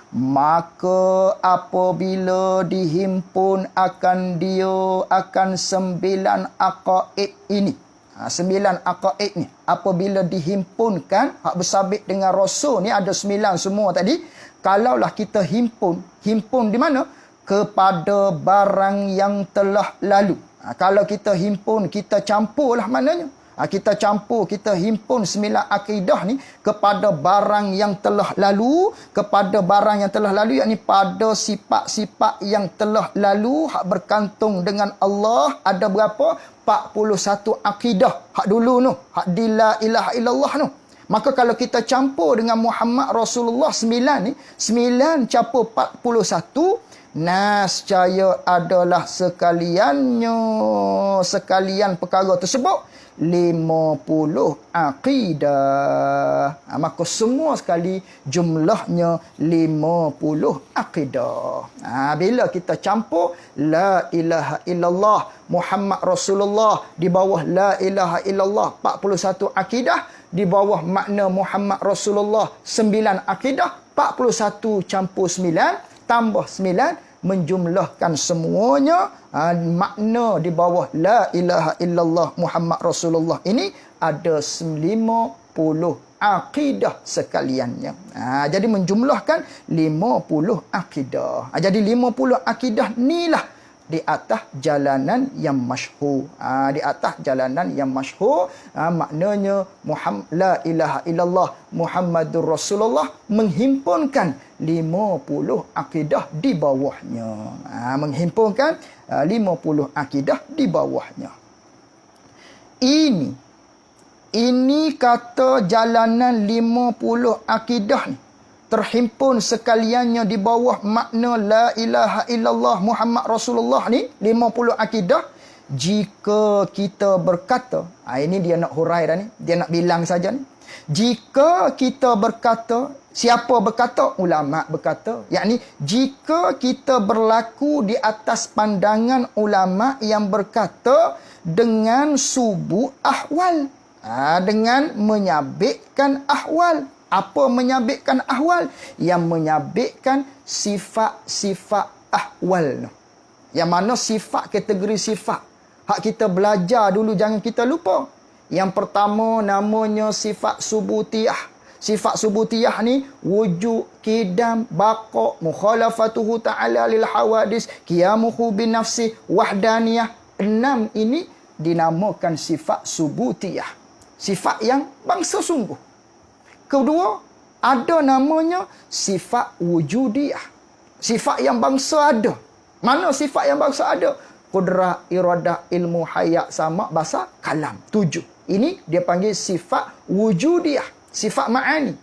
Maka apabila dihimpun akan 9 aqaid ini. 9 aqaid ni apabila dihimpunkan, hak bersabit dengan Rasul ni ada 9 semua tadi. Kalaulah kita himpun di mana? Kepada barang yang telah lalu. Kalau kita himpun, kita campurlah maknanya. Kita campur, kita himpun 9 akidah ni kepada barang yang telah lalu, kepada barang yang telah lalu, yakni pada sifat-sifat yang telah lalu, hak berkantung dengan Allah. Ada berapa? 41 akidah. Hak dulu tu, hak di la ilaha illallah tu. Maka kalau kita campur dengan Muhammad Rasulullah 9 ni, 9 campur 41, nascaya adalah sekalian perkara tersebut 50 akidah. Maka semua sekali jumlahnya 50 akidah. Bila kita campur la ilaha illallah Muhammad Rasulullah di bawah la ilaha illallah 41 akidah, di bawah makna Muhammad Rasulullah 9 akidah, 41 campur 9 tambah 9 menjumlahkan semuanya, makna di bawah la ilaha illallah Muhammad Rasulullah ini ada 50 akidah sekaliannya. Jadi menjumlahkan 50 akidah. Jadi 50 akidah inilah di atas jalanan yang masyhur. Di atas jalanan yang masyhur, maknanya la ilaha illallah Muhammadur Rasulullah menghimpunkan 50 akidah di bawahnya. Menghimpunkan 50 akidah di bawahnya. Ini kata jalanan 50 akidah ni terhimpun sekaliannya di bawah makna la ilaha illallah Muhammad Rasulullah ni 50 akidah. Jika kita berkata, ini dia nak hurai dah ni, dia nak bilang saja ni. Jika kita berkata, siapa berkata? Ulama berkata, yakni jika kita berlaku di atas pandangan ulama yang berkata dengan subuh ahwal, dengan menyabitkan ahwal. Apa menyabitkan ahwal? Yang menyabitkan sifat-sifat ahwal. Yang mana sifat, kategori sifat. Hak kita belajar dulu, jangan kita lupa. Yang pertama namanya sifat subutiyah. Sifat subutiyah ni wujud, kidam, baqa, mukhalafatuhu ta'ala lil hawadis, qiyamuhu bin nafsi, wahdaniyah. 6 ini dinamakan sifat subutiyah. Sifat yang bangsa sungguh. Kedua, ada namanya sifat wujudiyah. Sifat yang bangsa ada. Mana sifat yang bangsa ada? Qudrah, iradah, ilmu, hayat, sama, bahasa, kalam. 7. Ini dia panggil sifat wujudiyah. Sifat ma'ani.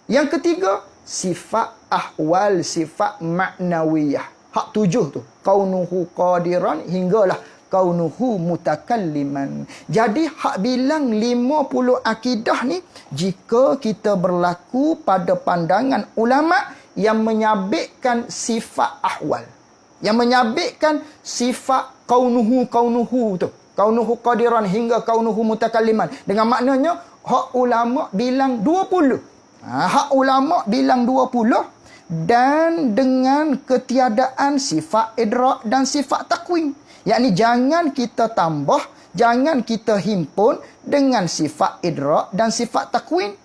Yang ketiga, sifat ahwal, sifat ma'nawiyah. Hak 7 tu. Kaunuhu qadiran hinggalah kaunuhu mutakalliman. Jadi hak bilang 50 akidah ni, jika kita berlaku pada pandangan ulama yang menyabitkan sifat ahwal, yang menyabitkan sifat kaunuhu tu, kaunuhu qadiran hingga kaunuhu mutakalliman, dengan maknanya hak ulama bilang 20. Hak ulama bilang 20 dan dengan ketiadaan sifat idrak dan sifat takwin. Yakni jangan kita tambah, jangan kita himpun dengan sifat idrak dan sifat takwin.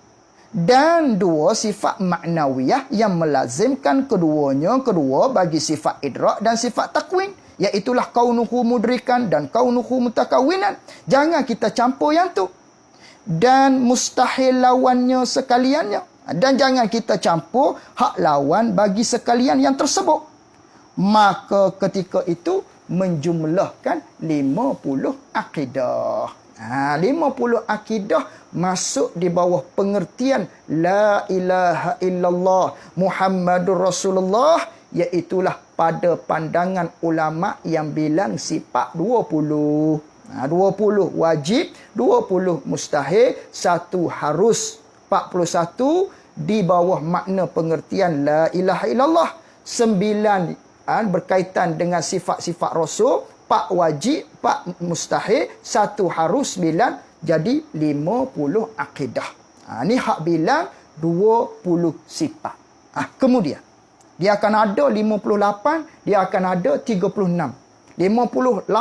Dan 2 sifat maknawiyah yang melazimkan kedua bagi sifat idrak dan sifat takwin. Iaitulah kaunuhu mudrikan dan kaunuhu mutakawinan. Jangan kita campur yang tu. Dan mustahil lawannya sekaliannya. Dan jangan kita campur hak lawan bagi sekalian yang tersebut. Maka ketika itu menjumlahkan 50 akidah. 50 akidah masuk di bawah pengertian la ilaha illallah Muhammadur Rasulullah, iaitulah pada pandangan ulama yang bilang sifat 20. 20 wajib, 20 mustahil, 1 harus. 41 di bawah makna pengertian la ilaha illallah. 9 berkaitan dengan sifat-sifat Rasul. 4 wajib, 4 mustahil, 1 harus, 9 jadi 50 akidah. Ni hak bilang 20 sifat. Kemudian dia akan ada 58, dia akan ada 36. 58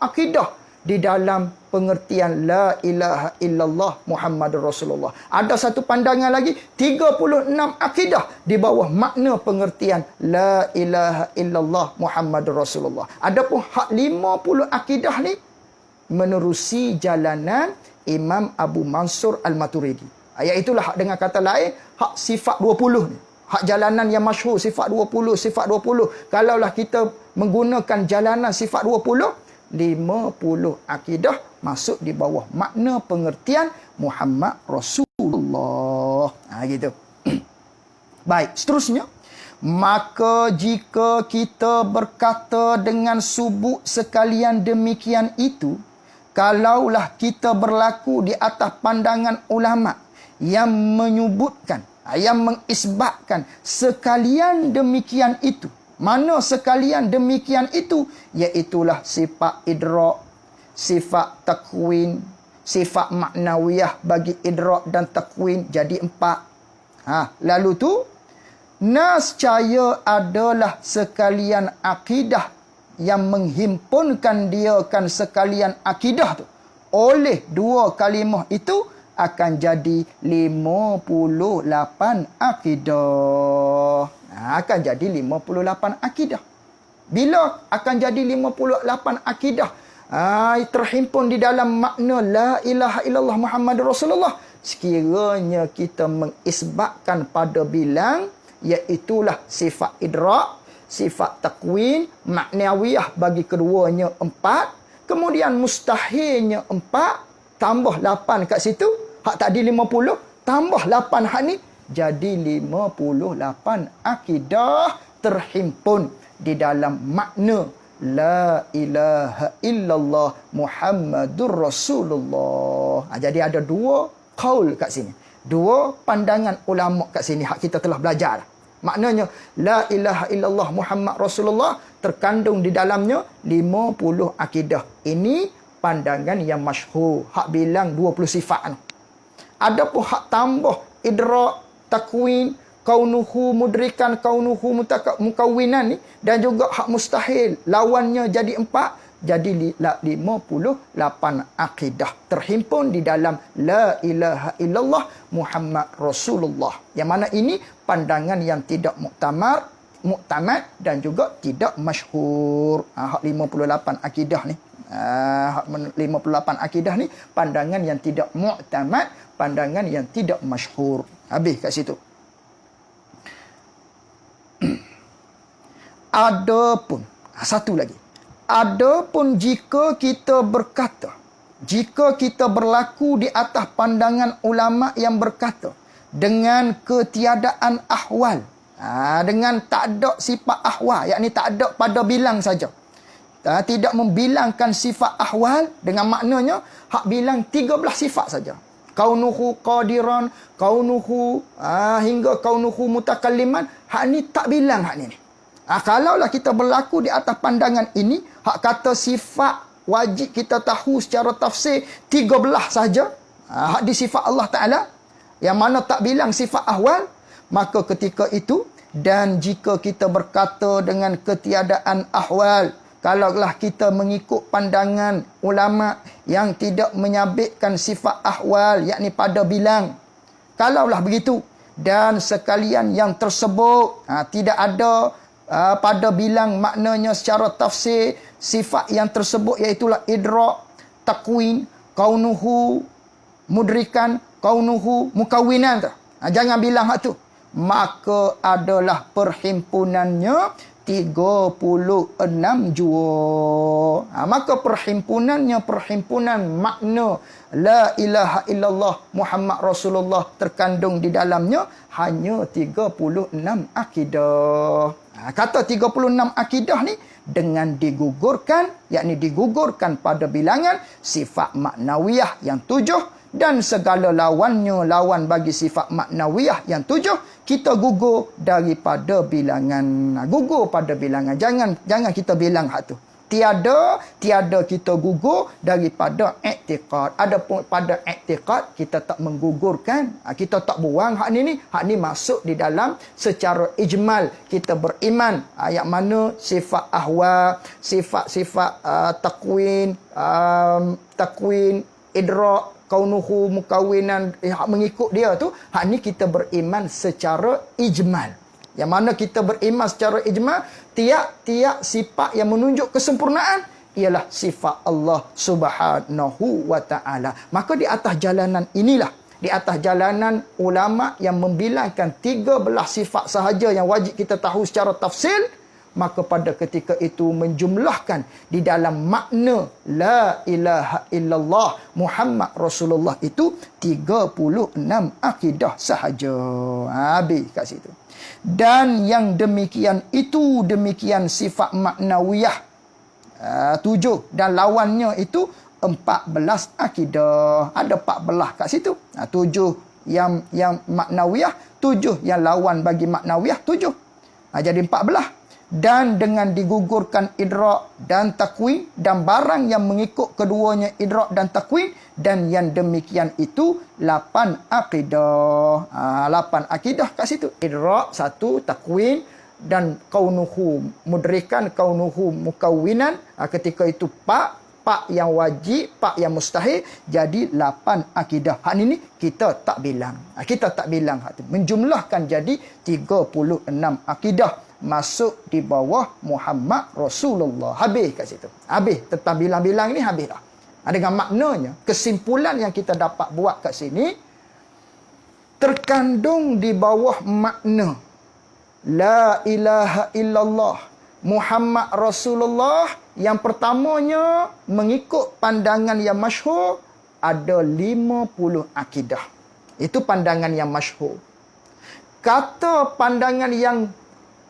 akidah di dalam pengertian la ilaha illallah Muhammadur Rasulullah. Ada satu pandangan lagi, 36 akidah di bawah makna pengertian la ilaha illallah Muhammadur Rasulullah. Adapun hak 50 akidah ni menerusi jalanan Imam Abu Mansur Al-Maturidi. Iaitulah hak dengan kata lain, hak sifat 20 ni. Hak jalanan yang masyhur sifat 20, sifat 20. Kalaulah kita menggunakan jalanan sifat 20, 50 akidah masuk di bawah makna pengertian Muhammad Rasulullah. Gitu. Baik, seterusnya. Maka jika kita berkata dengan subuk sekalian demikian itu, kalaulah kita berlaku di atas pandangan ulama yang menyebutkan, yang mengisbatkan sekalian demikian itu. Mana sekalian demikian itu? Iaitulah sifat idrak, sifat takwin, sifat maknawiyah bagi idrak dan takwin jadi 4. Lalu tu, nascaya adalah sekalian akidah yang menghimpunkan dia kan sekalian akidah tu. Oleh 2 kalimah itu akan jadi 58 akidah. Akan jadi 58 akidah. Bila akan jadi 58 akidah? Terhimpun di dalam makna la ilaha illallah Muhammadur Rasulullah. Sekiranya kita mengisbatkan pada bilang, iaitulah sifat idrak, sifat takwin, maknawiyah bagi keduanya 4. Kemudian mustahilnya 4, tambah 8 kat situ. Hak tadi 50, tambah 8 hak ni. Jadi 58 akidah terhimpun di dalam makna la ilaha illallah Muhammadur Rasulullah. Jadi ada 2 qaul kat sini. 2 pandangan ulama kat sini hak kita telah belajar. Maknanya la ilaha illallah Muhammad Rasulullah terkandung di dalamnya 50 akidah. Ini pandangan yang masyhur. Hak bilang 20 sifat. Adapun hak tambah idrak, takwin, kaunuhu mudrikan, kaunuhu mukawwinan ni, dan juga hak mustahil lawannya jadi 4, jadi 58 akidah terhimpun di dalam la ilaha illallah Muhammad Rasulullah. Yang mana ini pandangan yang tidak muktamad dan juga tidak masyhur. Hak 58 akidah ni, hak 58 akidah ni pandangan yang tidak muktamad, pandangan yang tidak masyhur. Habis kat situ. Adapun satu lagi. Adapun jika kita berkata, jika kita berlaku di atas pandangan ulama yang berkata dengan ketiadaan ahwal, dengan tak ada sifat ahwal, yakni tak ada pada bilang saja, tidak membilangkan sifat ahwal, dengan maknanya hak bilang 13 sifat saja. Kaunuhu qadiran, kaunuhu hingga kaunuhu mutakalliman, hak ni tak bilang hak ni. Kalaulah kita berlaku di atas pandangan ini, hak kata sifat wajib kita tahu secara tafsir 13 saja. Hak di sifat Allah Ta'ala, yang mana tak bilang sifat ahwal, maka ketika itu, dan jika kita berkata dengan ketiadaan ahwal, kalaulah kita mengikut pandangan ulama yang tidak menyabitkan sifat ahwal, yakni pada bilang, kalaulah begitu, dan sekalian yang tersebut tidak ada pada bilang maknanya secara tafsir sifat yang tersebut, iaitulah idrak, takwin, kaunuhu mudrikan, kaunuhu mukawwinan. Jangan bilang hak tu. Maka adalah perhimpunannya 36 jua. Maka perhimpunannya perhimpunan makna la ilaha illallah Muhammad Rasulullah terkandung di dalamnya hanya 36 akidah. Kata 36 akidah ni dengan digugurkan, yakni digugurkan pada bilangan sifat maknawiyah yang 7, dan segala lawannya lawan bagi sifat maknawiyah yang 7, kita gugur daripada bilangan. Gugur pada bilangan. Jangan kita bilang hak tu. Tiada kita gugur daripada i'tiqad. Adapun pada i'tiqad kita tak menggugurkan, kita tak buang hak ni. Hak ni masuk di dalam secara ijmal kita beriman. Yang mana sifat ahwa, sifat-sifat takwin, idrak, kaunuhu, mukawinan, hak mengikut dia tu, hak ni kita beriman secara ijmal. Yang mana kita beriman secara ijma, tiap-tiap sifat yang menunjuk kesempurnaan ialah sifat Allah Subhanahu wa taala. Maka di atas jalanan inilah, di atas jalanan ulama yang membilangkan 13 sifat sahaja yang wajib kita tahu secara tafsil, maka pada ketika itu menjumlahkan di dalam makna la ilaha illallah Muhammad Rasulullah itu 36 akidah sahaja. Habis kat situ. Dan yang demikian itu, demikian sifat maknawiyah 7 dan lawannya itu 14 akidah. Ada 14 kat situ. 7 yang maknawiyah, 7 yang lawan bagi maknawiyah 7. Jadi 14. Dan dengan digugurkan idrak dan takwin dan barang yang mengikut keduanya idrak dan takwin, dan yang demikian itu 8 akidah. 8 akidah kat situ. Idrak 1, takwin dan kaunuhu mudrikan, kaunuhu mukawwinan. Ketika itu pak yang wajib, pak yang mustahil, jadi 8 akidah. Hak ni kita tak bilang. Kita tak bilang hak tu. Menjumlahkan jadi 36 akidah masuk di bawah Muhammad Rasulullah. Habis kat situ. Habis tentang bilang-bilang ni, habis dah. Dengan maknanya, kesimpulan yang kita dapat buat kat sini terkandung di bawah makna la ilaha illallah Muhammad Rasulullah. Yang pertamanya, mengikut pandangan yang masyhur, ada 50 akidah. Itu pandangan yang masyhur. Kata pandangan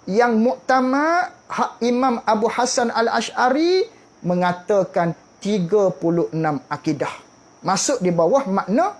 yang muktamad, Imam Abu Hasan Al-Ash'ari mengatakan 36 akidah. Masuk di bawah makna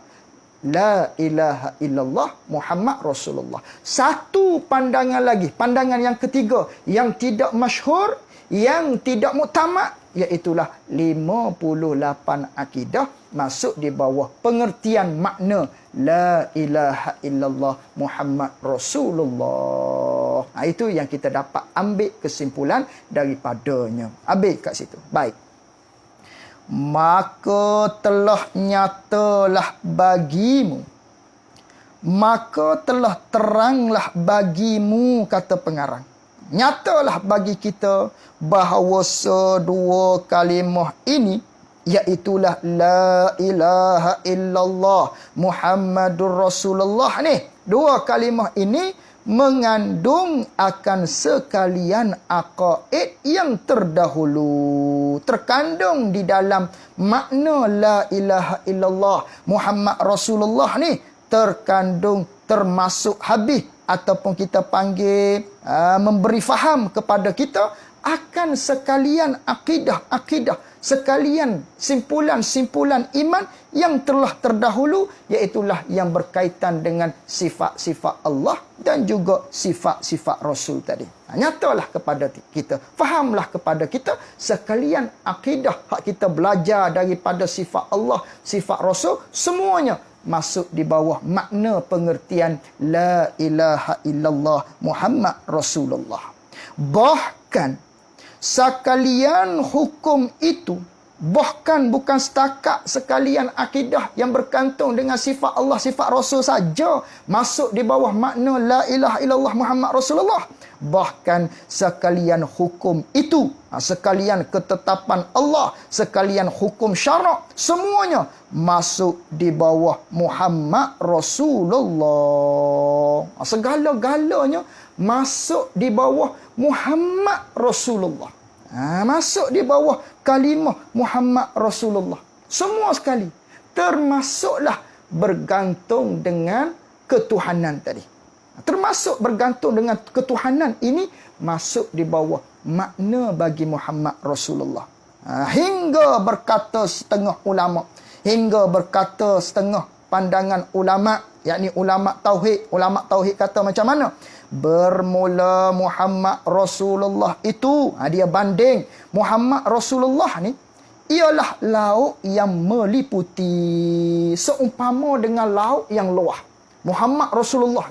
la ilaha illallah Muhammad Rasulullah. Satu pandangan lagi, pandangan yang ketiga, yang tidak masyhur, yang tidak muktamad, iaitulah 58 akidah masuk di bawah pengertian makna la ilaha illallah Muhammad Rasulullah. Itu yang kita dapat ambil kesimpulan daripadanya. Habis kat situ. Baik. Maka telah nyatalah bagimu, maka telah teranglah bagimu, kata pengarang. Nyatalah bagi kita bahawa sedua kalimah ini, iaitulah la ilaha illallah Muhammadur Rasulullah ni. Dua kalimah ini mengandung akan sekalian aqaid yang terdahulu. Terkandung di dalam makna la ilaha illallah Muhammad Rasulullah ni, terkandung, termasuk habis, ataupun kita panggil memberi faham kepada kita akan sekalian akidah-akidah, sekalian simpulan-simpulan iman yang telah terdahulu, iaitulah yang berkaitan dengan sifat-sifat Allah dan juga sifat-sifat Rasul tadi. Nyatalah kepada kita, fahamlah kepada kita sekalian akidah hak kita belajar daripada sifat Allah, sifat Rasul, semuanya masuk di bawah makna pengertian la ilaha illallah Muhammad Rasulullah. Bahkan sekalian hukum itu, bahkan bukan setakat sekalian akidah yang berkantung dengan sifat Allah, sifat Rasul saja masuk di bawah makna la ilaha illallah Muhammad Rasulullah. Bahkan sekalian hukum itu, sekalian ketetapan Allah, sekalian hukum syarak, semuanya masuk di bawah Muhammad Rasulullah. Segala-galanya masuk di bawah Muhammad Rasulullah. Masuk di bawah kalimah Muhammad Rasulullah. Semua sekali. Termasuklah bergantung dengan ketuhanan tadi. Termasuk bergantung dengan ketuhanan ini masuk di bawah makna bagi Muhammad Rasulullah. Hingga berkata setengah ulama, hingga berkata setengah pandangan ulama, yakni ulama tauhid kata macam mana? Bermula Muhammad Rasulullah itu, dia banding Muhammad Rasulullah ni ialah laut yang meliputi seumpama dengan laut yang luas. Muhammad Rasulullah,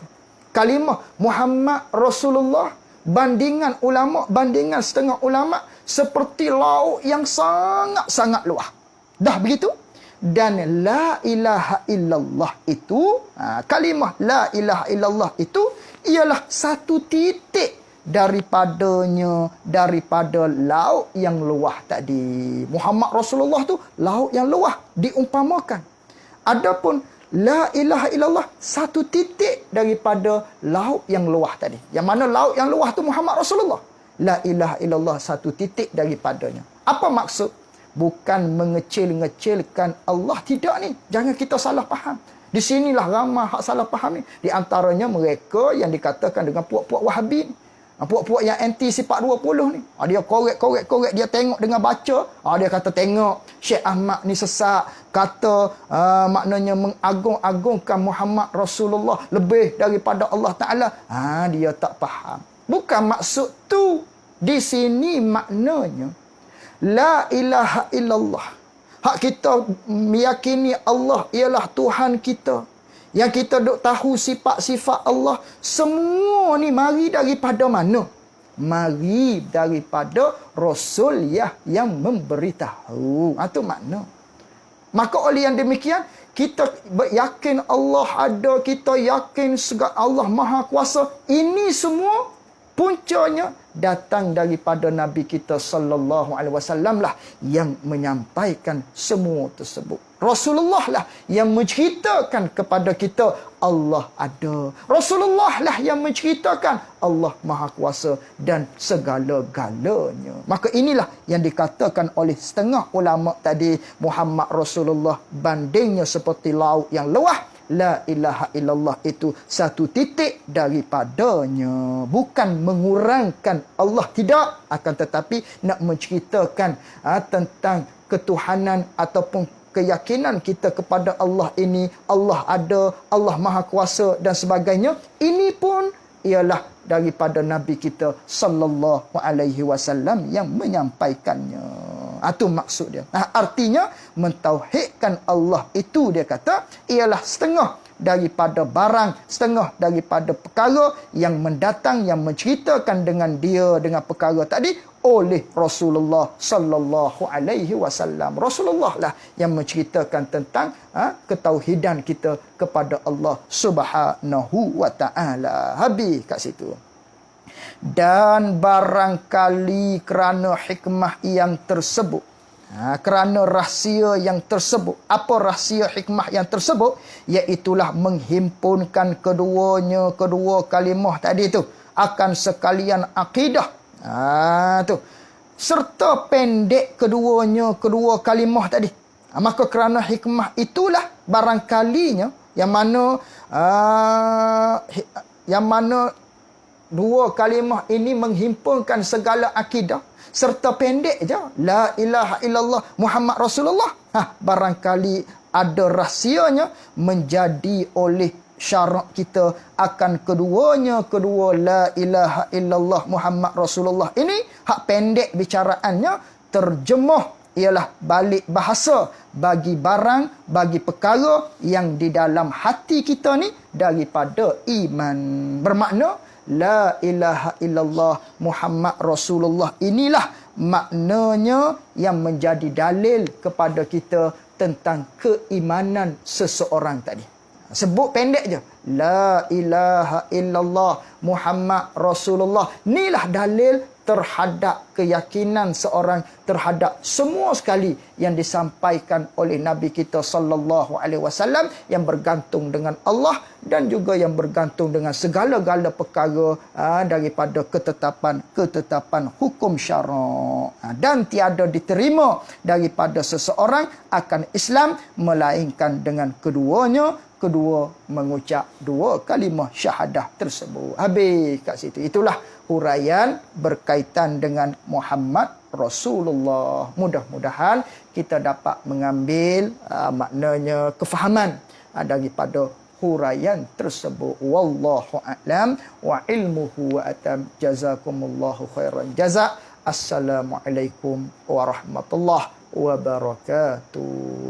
kalimah Muhammad Rasulullah, bandingan ulama, bandingan setengah ulama, seperti laut yang sangat-sangat luas. Dah begitu? Dan la ilaha illallah itu, kalimah la ilaha illallah itu ialah satu titik daripada laut yang luas tadi. Muhammad Rasulullah tu laut yang luas diumpamakan. Adapun la ilaha illallah satu titik daripada laut yang luas tadi. Yang mana laut yang luas tu Muhammad Rasulullah. La ilaha illallah satu titik daripadanya. Apa maksud? Bukan mengecil-ngecilkan Allah. Tidak ni. Jangan kita salah faham. Di sinilah ramai hak salah faham ni. Di antaranya mereka yang dikatakan dengan puak-puak Wahabi ni. Puak-puak yang anti sifat 20 ni. Dia korek. Dia tengok dengan baca. Dia kata tengok. Syekh Ahmad ni sesat. Kata maknanya mengagung-agungkan Muhammad Rasulullah lebih daripada Allah Ta'ala. Dia tak faham. Bukan maksud tu. Di sini maknanya la ilaha illallah. Hak kita meyakini Allah ialah Tuhan kita. Yang kita duk tahu sifat-sifat Allah. Semua ni mari daripada mana? Mari daripada Rasul yang memberitahu. Itu makna. Maka oleh yang demikian, kita yakin Allah ada. Kita yakin Allah Maha Kuasa. Ini semua puncanya datang daripada Nabi kita sallallahu alaihi wasallam lah yang menyampaikan semua tersebut. Rasulullah lah yang menceritakan kepada kita Allah ada. Rasulullah lah yang menceritakan Allah Maha Kuasa dan segala-galanya. Maka inilah yang dikatakan oleh setengah ulama tadi, Muhammad Rasulullah bandingnya seperti laut yang luas. La ilaha illallah itu satu titik daripadanya. Bukan mengurangkan Allah, tidak. Akan tetapi nak menceritakan tentang ketuhanan ataupun keyakinan kita kepada Allah ini. Allah ada, Allah Maha Kuasa dan sebagainya. Ini pun ialah daripada Nabi kita sallallahu alaihi wasallam yang menyampaikannya. Itu maksud dia. Artinya mentauhidkan Allah itu, dia kata, ialah setengah daripada barang, setengah daripada perkara yang mendatang, yang menceritakan dengan dia, dengan perkara tadi oleh Rasulullah sallallahu alaihi wasallam. Rasulullah lah yang menceritakan tentang ketauhidan kita kepada Allah Subhanahu wa taala. Habis kat situ. Dan barangkali kerana hikmah yang tersebut, kerana rahsia yang tersebut. Apa rahsia hikmah yang tersebut? Iaitulah menghimpunkan kedua kalimah tadi tu akan sekalian akidah. Tu. Serta pendek kedua kalimah tadi. Maka kerana hikmah itulah barangkalinya yang mana dua kalimah ini menghimpunkan segala akidah serta pendek je, la ilaha illallah Muhammad Rasulullah. Barangkali ada rahsianya menjadi oleh syarak kita akan kedua la ilaha illallah Muhammad Rasulullah ini. Hak pendek bicaraannya, terjemah ialah balik bahasa bagi barang, bagi perkara yang di dalam hati kita ni daripada iman. Bermakna la ilaha illallah Muhammad Rasulullah inilah maknanya yang menjadi dalil kepada kita tentang keimanan seseorang tadi. Sebut pendek je. La ilaha illallah Muhammad Rasulullah. Inilah dalil terhadap keyakinan seorang terhadap semua sekali yang disampaikan oleh Nabi kita sallallahu alaihi wasallam yang bergantung dengan Allah dan juga yang bergantung dengan segala-gala perkara daripada ketetapan hukum syarak. Dan tiada diterima daripada seseorang akan Islam melainkan dengan kedua mengucap dua kalimah syahadah tersebut. Habis kat situ. Itulah huraian berkaitan dengan Muhammad Rasulullah. Mudah-mudahan kita dapat mengambil maknanya kefahaman daripada huraian tersebut. Wallahu a'lam wa ilmuhu wa atam. Jazakumullahu khairan jazak. Assalamualaikum warahmatullahi wabarakatuh.